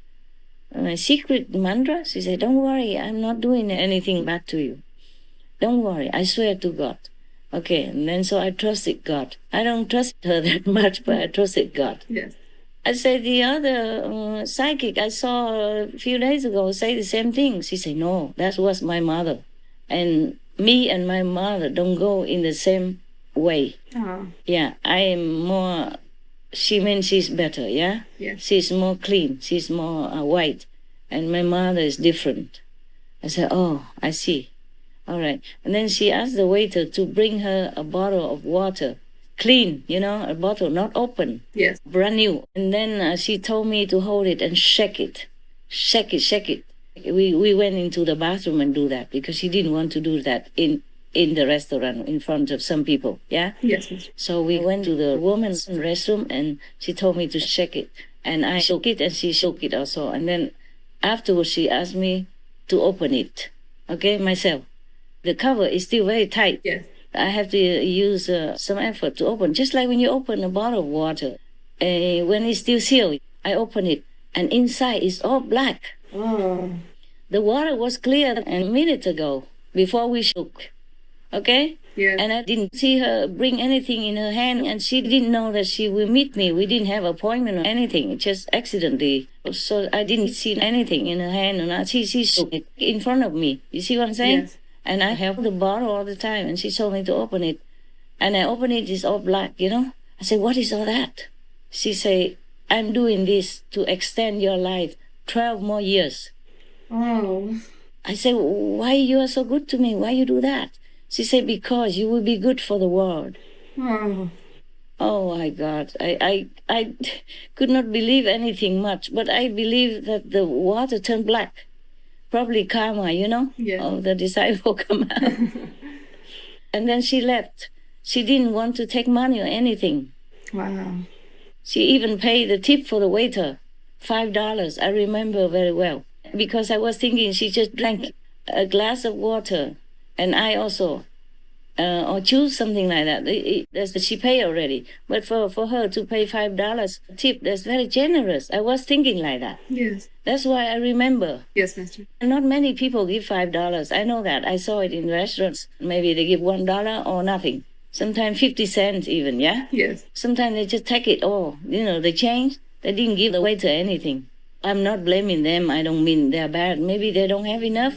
Secret mantra? She said, don't worry, I'm not doing anything bad to you. Don't worry, I swear to God. Okay, and then so I trusted God. I don't trust her that much, but I trusted God. Yes. I said, the other psychic I saw a few days ago say the same thing. She said, no, that was my mother. And me and my mother don't go in the same way. Oh. Yeah, I am more, she means she's better, yeah? Yes. She's more clean, she's more white. And my mother is different. I said, oh, I see. All right. And then she asked the waiter to bring her a bottle of water. Clean, a bottle, not open. Yes. Brand new. And then she told me to hold it and shake it. Shake it. We went into the bathroom and do that because she didn't want to do that in the restaurant in front of some people, yeah? Yes, Master. So we went to the woman's restroom and she told me to shake it. And I shook it and she shook it also. And then afterwards she asked me to open it, okay, myself. The cover is still very tight. Yes. I have to use some effort to open, just like when you open a bottle of water. When it's still sealed, I open it, and inside is all black. Oh. The water was clear a minute ago, before we shook. Okay? Yes. And I didn't see her bring anything in her hand, and she didn't know that she will meet me. We didn't have appointment or anything, just accidentally. So I didn't see anything in her hand, and she shook it in front of me. You see what I'm saying? Yes. And I held the bottle all the time, and she told me to open it. And I opened it, it's all black, I said, what is all that? She said, I'm doing this to extend your life 12 more years. Oh. I said, why you are so good to me? Why you do that? She said, because you will be good for the world. Oh. Oh my God. I could not believe anything much, but I believe that the water turned black. Probably karma, Yeah. of the disciple come out. And then she left. She didn't want to take money or anything. Wow. She even paid the tip for the waiter, $5. I remember very well. Because I was thinking she just drank a glass of water. And I also, or choose something like that. She paid already. But for her to pay $5 tip, that's very generous. I was thinking like that. Yes. That's why I remember. Yes, Master. Not many people give $5. I know that. I saw it in restaurants. Maybe they give $1 or nothing. Sometimes 50 cents even, yeah? Yes. Sometimes they just take it all. They change. They didn't give the waiter anything. I'm not blaming them. I don't mean they're bad. Maybe they don't have enough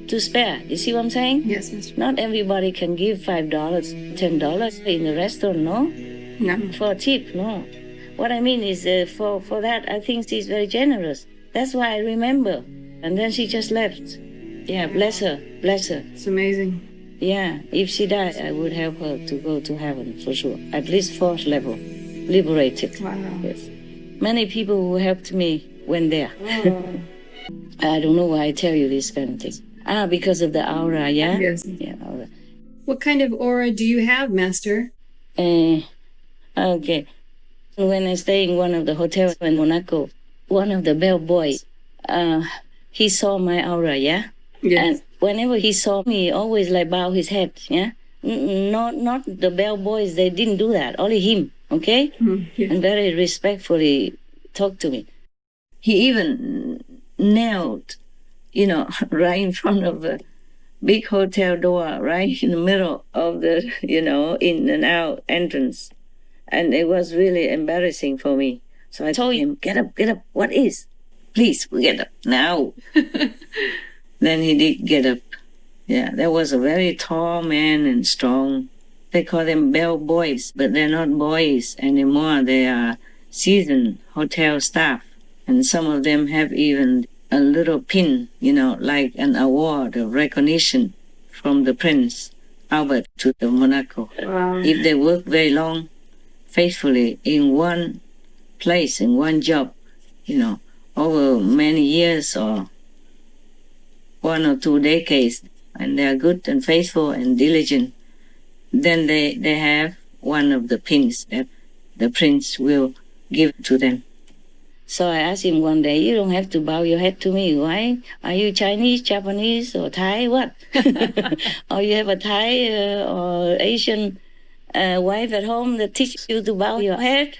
to spare. You see what I'm saying? Yes, Master. Not everybody can give $5, $10 in the restaurant, no? No. For a tip, no. What I mean is for that, I think she's very generous. That's why I remember. And then she just left. Yeah, bless her, bless her. It's amazing. Yeah, if she died, I would help her to go to heaven for sure. At least 4th level, liberated. Wow. Yes. Many people who helped me went there. Oh. I don't know why I tell you this kind of thing. Because of the aura, yeah? Yes. Yeah, aura. What kind of aura do you have, Master? Okay. When I stay in one of the hotels in Monaco, one of the bellboys, he saw my aura, yeah? Yes. And whenever he saw me, he always bow his head, yeah? Not the bellboys, they didn't do that, only him, okay? Yes. And very respectfully talked to me. He even knelt, right in front of big hotel door right in the middle of the, in and out entrance. And it was really embarrassing for me. So I told him, get up, what is? Please, get up now. Then he did get up. Yeah, there was a very tall man and strong. They call them bell boys, but they're not boys anymore. They are seasoned hotel staff. And some of them have even a little pin, like an award of recognition from the Prince Albert to the Monaco. Wow. If they work very long, faithfully in one place, in one job, over many years or 1 or 2 decades, and they are good and faithful and diligent, then they have one of the pins that the prince will give to them. So I asked him one day, you don't have to bow your head to me. Why? Are you Chinese, Japanese, or Thai? What? Or you have a Thai or Asian wife at home that teaches you to bow your head?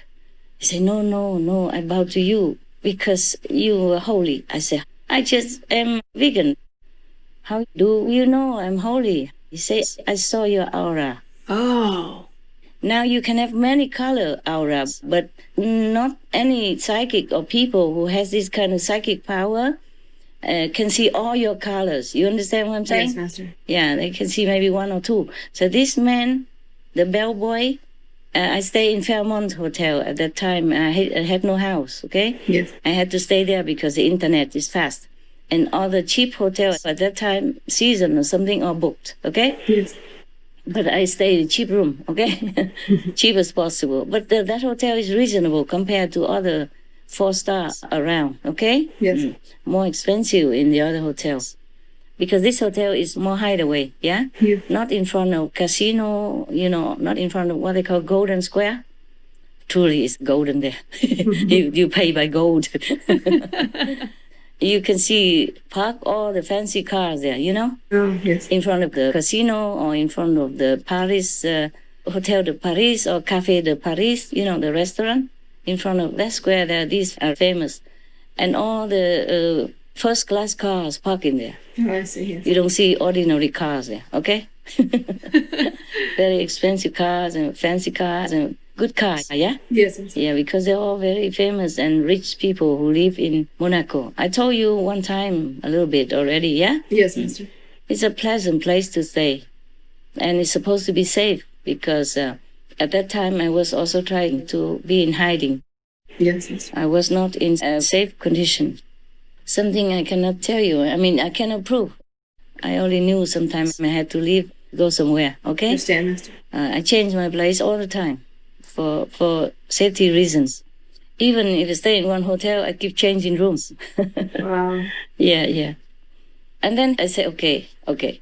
He said, no, I bow to you because you are holy. I said, I just am vegan. How do you know I'm holy? He said, I saw your aura. Oh. Now you can have many color aura, but not any psychic or people who has this kind of psychic power can see all your colors. You understand what I'm saying? Yes, Master. Yeah, they can see maybe 1 or 2. So this man, the bellboy, I stayed in Fairmont Hotel at that time. I had no house, okay? Yes. I had to stay there because the internet is fast. And all the cheap hotels at that time, season or something, are booked, okay? Yes. But I stayed in cheap room, okay? Cheap as possible. But that hotel is reasonable compared to other 4-star around, okay? Yes. More expensive in the other hotels. Because this hotel is more hideaway, yeah? Yeah. Not in front of casino, not in front of what they call Golden Square. Truly, it's golden there. you pay by gold. You can see park all the fancy cars there, Oh, yes. in front of the casino or in front of the Paris, Hotel de Paris or Café de Paris, the restaurant. In front of that square there, these are famous. And all the first-class cars park in there. Oh, I see, yes. You don't see ordinary cars there, okay? Very expensive cars and fancy cars and good cars, yeah? Yes, Master. Yeah, because they're all very famous and rich people who live in Monaco. I told you one time a little bit already, yeah? Yes, Master. It's a pleasant place to stay. And it's supposed to be safe because at that time I was also trying to be in hiding. Yes, Master. I was not in a safe condition. Something I cannot tell you. I cannot prove. I only knew sometimes I had to leave, go somewhere, okay? Understand, Master. I change my place all the time for safety reasons. Even if I stay in one hotel, I keep changing rooms. Wow. Yeah. And then I said, okay,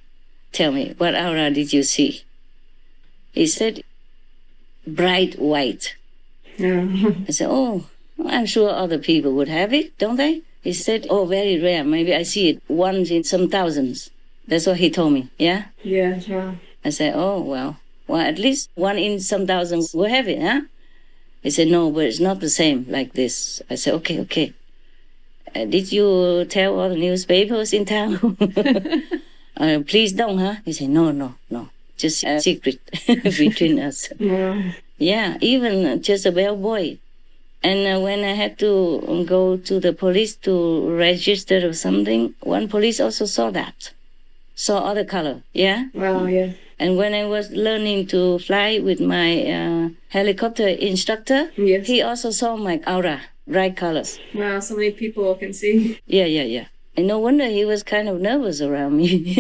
tell me, what aura did you see? He said, bright white. Oh. I said, I'm sure other people would have it, don't they? He said, very rare. Maybe I see it once in some thousands. That's what he told me, yeah? Yeah, wow. I said, well, at least 1 in some thousands will have it, huh? He said, no, but it's not the same like this. I said, okay. Did you tell all the newspapers in town? Please don't, huh? He said, no. Just a secret between us. Wow. Yeah, even just a bellboy. And when I had to go to the police to register or something, one police also saw other color, yeah? Wow, yeah. And when I was learning to fly with my helicopter instructor, Yes. he also saw my aura, bright colors. Wow, so many people can see. Yeah. And no wonder he was kind of nervous around me.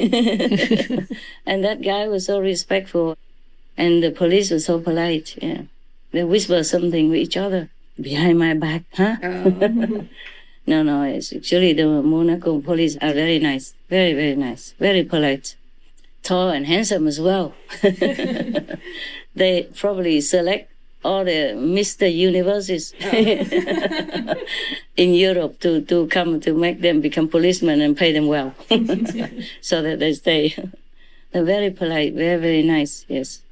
And that guy was so respectful. And the police was so polite, yeah. They whisper something with each other behind my back, huh? Oh. No, it's actually the Monaco police are very nice. Very, very nice. Very polite. Tall and handsome as well. They probably select all the Mr. Universes in Europe to come to make them become policemen and pay them well so that they stay. They're very polite, very, very nice, yes.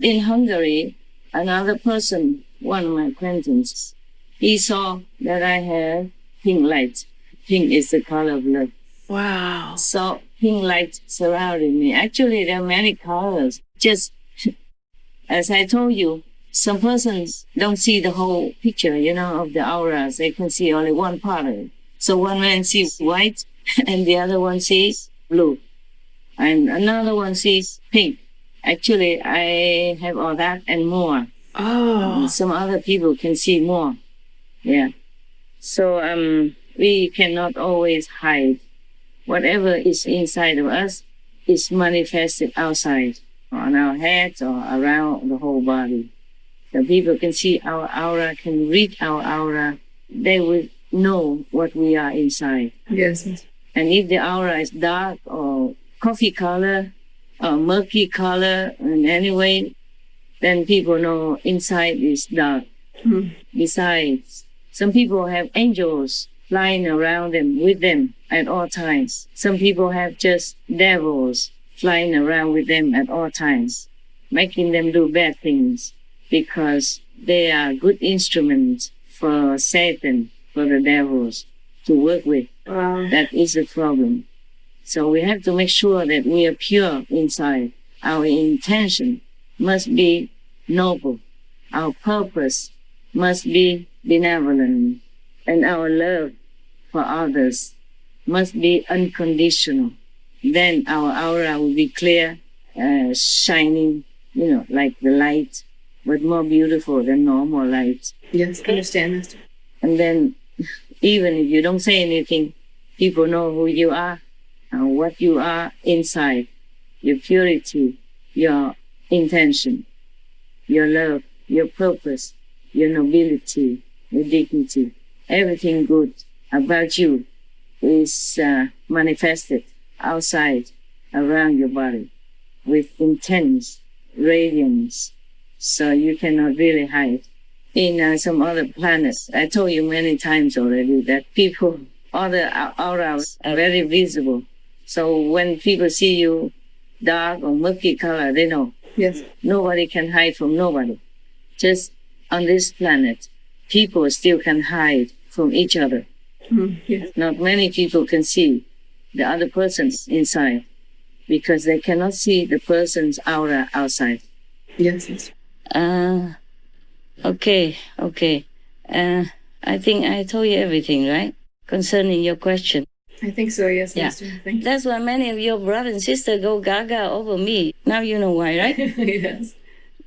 In Hungary, another person, one of my acquaintances, he saw that I had pink light. Pink is the color of love. Wow. So pink light surrounding me. Actually, there are many colors. Just as I told you, some persons don't see the whole picture, of the auras. They can see only one part of it. So one man sees white, and the other one sees blue, and another one sees pink. Actually, I have all that and more. Oh. Some other people can see more. Yeah. So we cannot always hide. Whatever is inside of us is manifested outside, on our heads or around the whole body. The people can see our aura, can read our aura. They will know what we are inside. Yes. And if the aura is dark or coffee color or murky color in any way, then people know inside is dark. Besides, some people have angels flying around them, with them at all times. Some people have just devils flying around with them at all times, making them do bad things because they are good instruments for Satan, for the devils to work with. Wow. That is the problem. So we have to make sure that we are pure inside. Our intention must be noble. Our purpose must be benevolent. And our love for others must be unconditional. Then our aura will be clear, shining, like the light, but more beautiful than normal light. Yes, understand, Master. And then, even if you don't say anything, people know who you are and what you are inside, your purity, your intention, your love, your purpose, your nobility, your dignity. Everything good about you is manifested outside, around your body, with intense radiance. So you cannot really hide. In some other planets, I told you many times already that people, all the auras are very visible. So when people see you dark or murky color, they know. Yes. Nobody can hide from nobody. Just on this planet, people still can hide from each other. Yes. Not many people can see the other person inside because they cannot see the person's aura outside. Yes, Master. Okay. I think I told you everything, right? Concerning your question. I think so, yes, Yeah. Master. Thank you. That's why many of your brothers and sisters go gaga over me. Now you know why, right? Yes.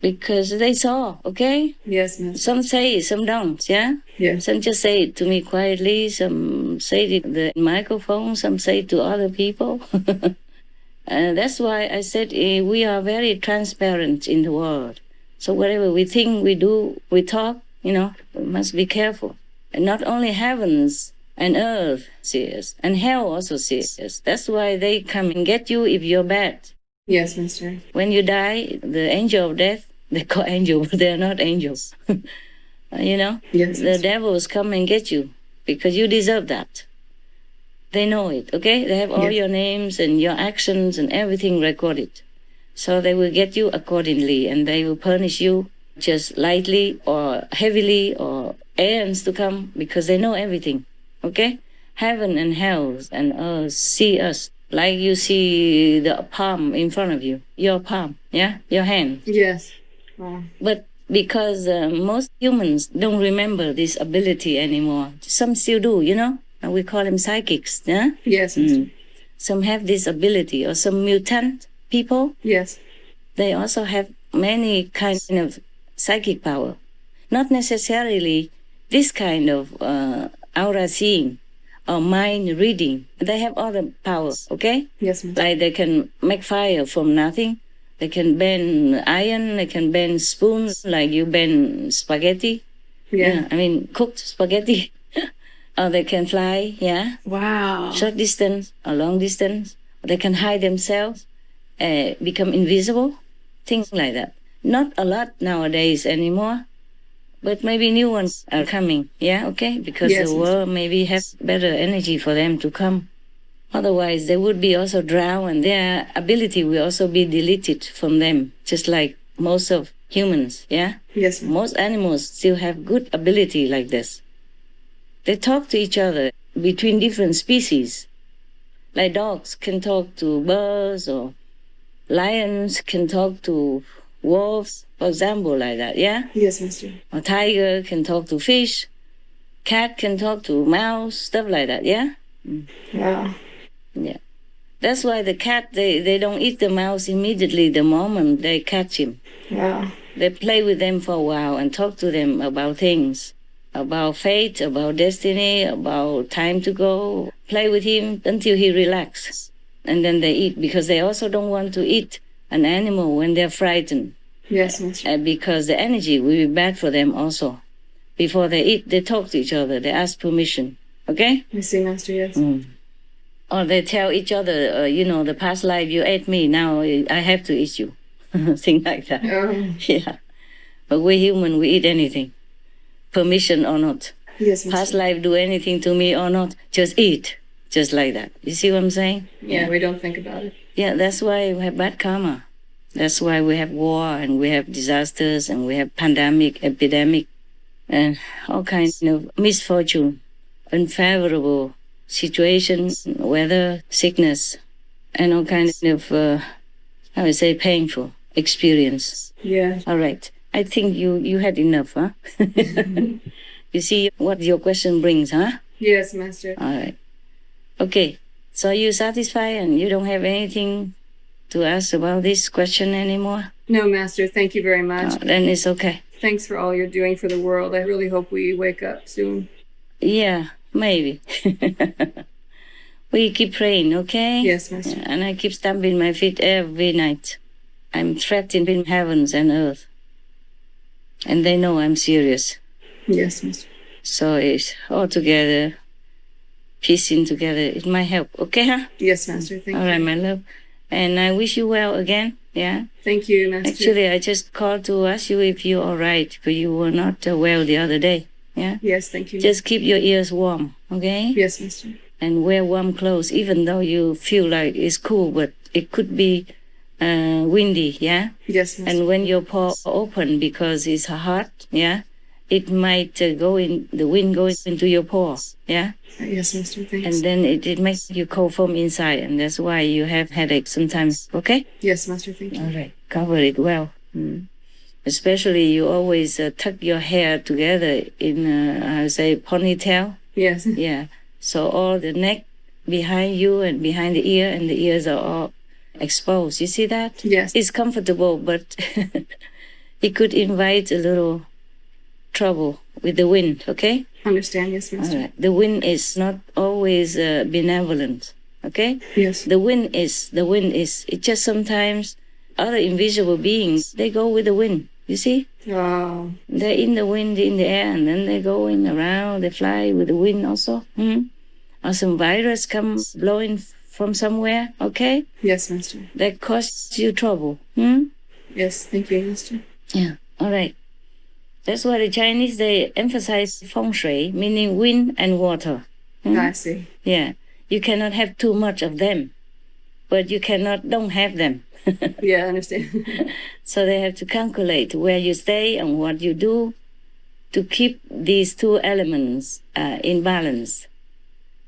Because they saw, okay? Yes, Master. Some say it, some don't, yeah? Yes. Some just say it to me quietly, some say it in the microphone, some say it to other people. And that's why I said we are very transparent in the world. So whatever we think, we do, we talk, we must be careful. And not only heavens and earth see us, and hell also sees us. That's why they come and get you if you're bad. Yes, Master. When you die, the angel of death, they call angels, but they're not angels. Yes, The Master. devils come and get you because you deserve that. They know it, okay? They have all Yes. your names and your actions and everything recorded. So they will get you accordingly and they will punish you just lightly or heavily or aeons to come because they know everything, okay? Heaven and hell and earth see us like you see the palm in front of you, your palm, yeah? Your hand. Yes. Wow. But because most humans don't remember this ability anymore. Some still do, and we call them psychics, yeah? Yes, Master. Some have this ability, or some mutant people, Yes. they also have many kinds of psychic power. Not necessarily this kind of aura seeing or mind reading. They have other powers, okay? Yes, Master. Like they can make fire from nothing. They can bend iron, they can bend spoons like you bend spaghetti. Yeah. Cooked spaghetti. Or they can fly, yeah? Wow. Short distance or long distance. They can hide themselves, become invisible, things like that. Not a lot nowadays anymore, but maybe new ones are coming, yeah, okay? Because Yes, the Miss. world maybe has better energy for them to come. Otherwise, they would be also drowned and their ability will also be deleted from them, just like most of humans, yeah? Yes, Master. Most animals still have good ability like this. They talk to each other between different species. Like dogs can talk to birds, or lions can talk to wolves, for example, like that, yeah? Yes, Master. Or tiger can talk to fish, cat can talk to mouse, stuff like that, yeah? Wow. Yeah. That's why the cat, they don't eat the mouse immediately the moment they catch him. Wow. They play with them for a while and talk to them about things, about fate, about destiny, about time to go. Play with him until he relaxes. And then they eat, because they also don't want to eat an animal when they're frightened. Yes, Master. Because the energy will be bad for them also. Before they eat, they talk to each other. They ask permission. Okay? I see, Master, yes. Or they tell each other, the past life you ate me, now I have to eat you. Things like that. Oh. Yeah. But we human, we eat anything. Permission or not. Yes, Master. Past life do anything to me or not, just eat. Just like that. You see what I'm saying? Yeah, we don't think about it. Yeah, that's why we have bad karma. That's why we have war, and we have disasters, and we have pandemic, epidemic, and all kinds of misfortune, unfavorable situations, weather, sickness, and all kinds of, I would say, painful experience. Yeah. All right. I think you had enough, huh? You see what your question brings, huh? Yes, Master. All right. Okay. So are you satisfied, and you don't have anything to ask about this question anymore? No, Master. Thank you very much. Then it's okay. Thanks for all you're doing for the world. I really hope we wake up soon. Yeah, maybe. We keep praying, okay? Yes, Master. Yeah, and I keep stamping my feet every night. I'm trapped in heavens and earth. And they know I'm serious. Yes, Master. So it's all together, piecing together. It might help, okay, huh? Yes, Master. Thank All you. right, my love. And I wish you well again, yeah? Thank you, Master. Actually, I just called to ask you if you're all right, because you were not well the other day, yeah? Yes, thank you. Just keep your ears warm, okay? Yes, Master. And wear warm clothes, even though you feel like it's cool, but it could be windy, yeah? Yes, Master. And when your paw open because it's hot, yeah, it might the wind goes into your paw, yeah? Yes, Master. Thanks. And then it makes you cold from inside, and that's why you have headaches sometimes, okay? Yes, Master. Thank you. All right, cover it well. Especially you always tuck your hair together in, I would say, ponytail. Yes. Yeah, so all the neck behind you and behind the ear, and the ears are all exposed. You see that? Yes. It's comfortable, but it could invite a little trouble with the wind, okay? Understand. Yes, Master. All right. The wind is not always benevolent, okay? Yes. The wind is, it just sometimes other invisible beings, they go with the wind, you see? Oh. They're in the wind, in the air, and then they're going around, they fly with the wind also. Or some virus comes blowing from somewhere, okay? Yes, Master. That causes you trouble. Yes, thank you, Master. Yeah, all right. That's why the Chinese, they emphasize feng shui, meaning wind and water. I see. Yeah, you cannot have too much of them, but you don't have them. Yeah, I understand. So they have to calculate where you stay and what you do to keep these two elements in balance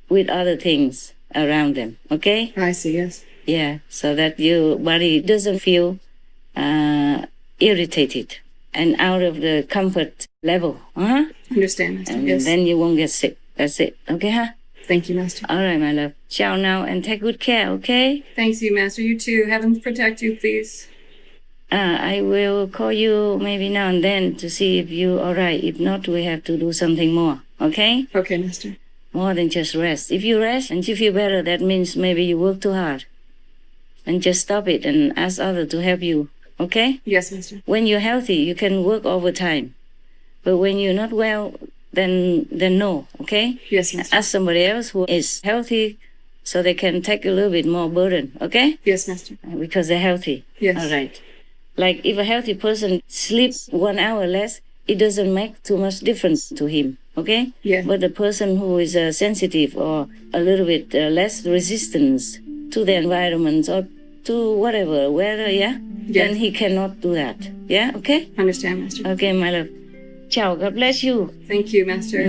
with other things around them, okay? I see, yes. Yeah, so that your body doesn't feel irritated and out of the comfort level. Understand, Master. And Yes. then you won't get sick. That's it, okay, huh? Thank you, Master. All right, my love. Ciao now, and take good care, okay? Thanks you, Master. You too. Heaven protect you, please. I will call you maybe now and then to see if you're all right. If not, we have to do something more, okay? Okay, Master. More than just rest. If you rest and you feel better, that means maybe you work too hard. And just stop it and ask others to help you, okay? Yes, Master. When you're healthy, you can work overtime. But when you're not well, then no, okay? Yes, Master. Ask somebody else who is healthy so they can take a little bit more burden, okay? Yes, Master. Because they're healthy. Yes. All right. Like if a healthy person sleeps 1 hour less, it doesn't make too much difference to him, okay? Yeah. But the person who is sensitive or a little bit less resistance to the environment or to whatever, weather, yeah? Yes. Then he cannot do that. Yeah, okay? Understand, Master. Okay, my love. Ciao, God bless you. Thank you, Master.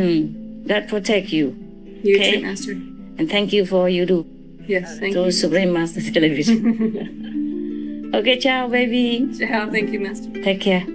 God protect you. You Okay. too, Master. And thank you for all you do. Yes, thank to you. Supreme Master Television. Okay, ciao, baby. Ciao, thank you, Master. Take care.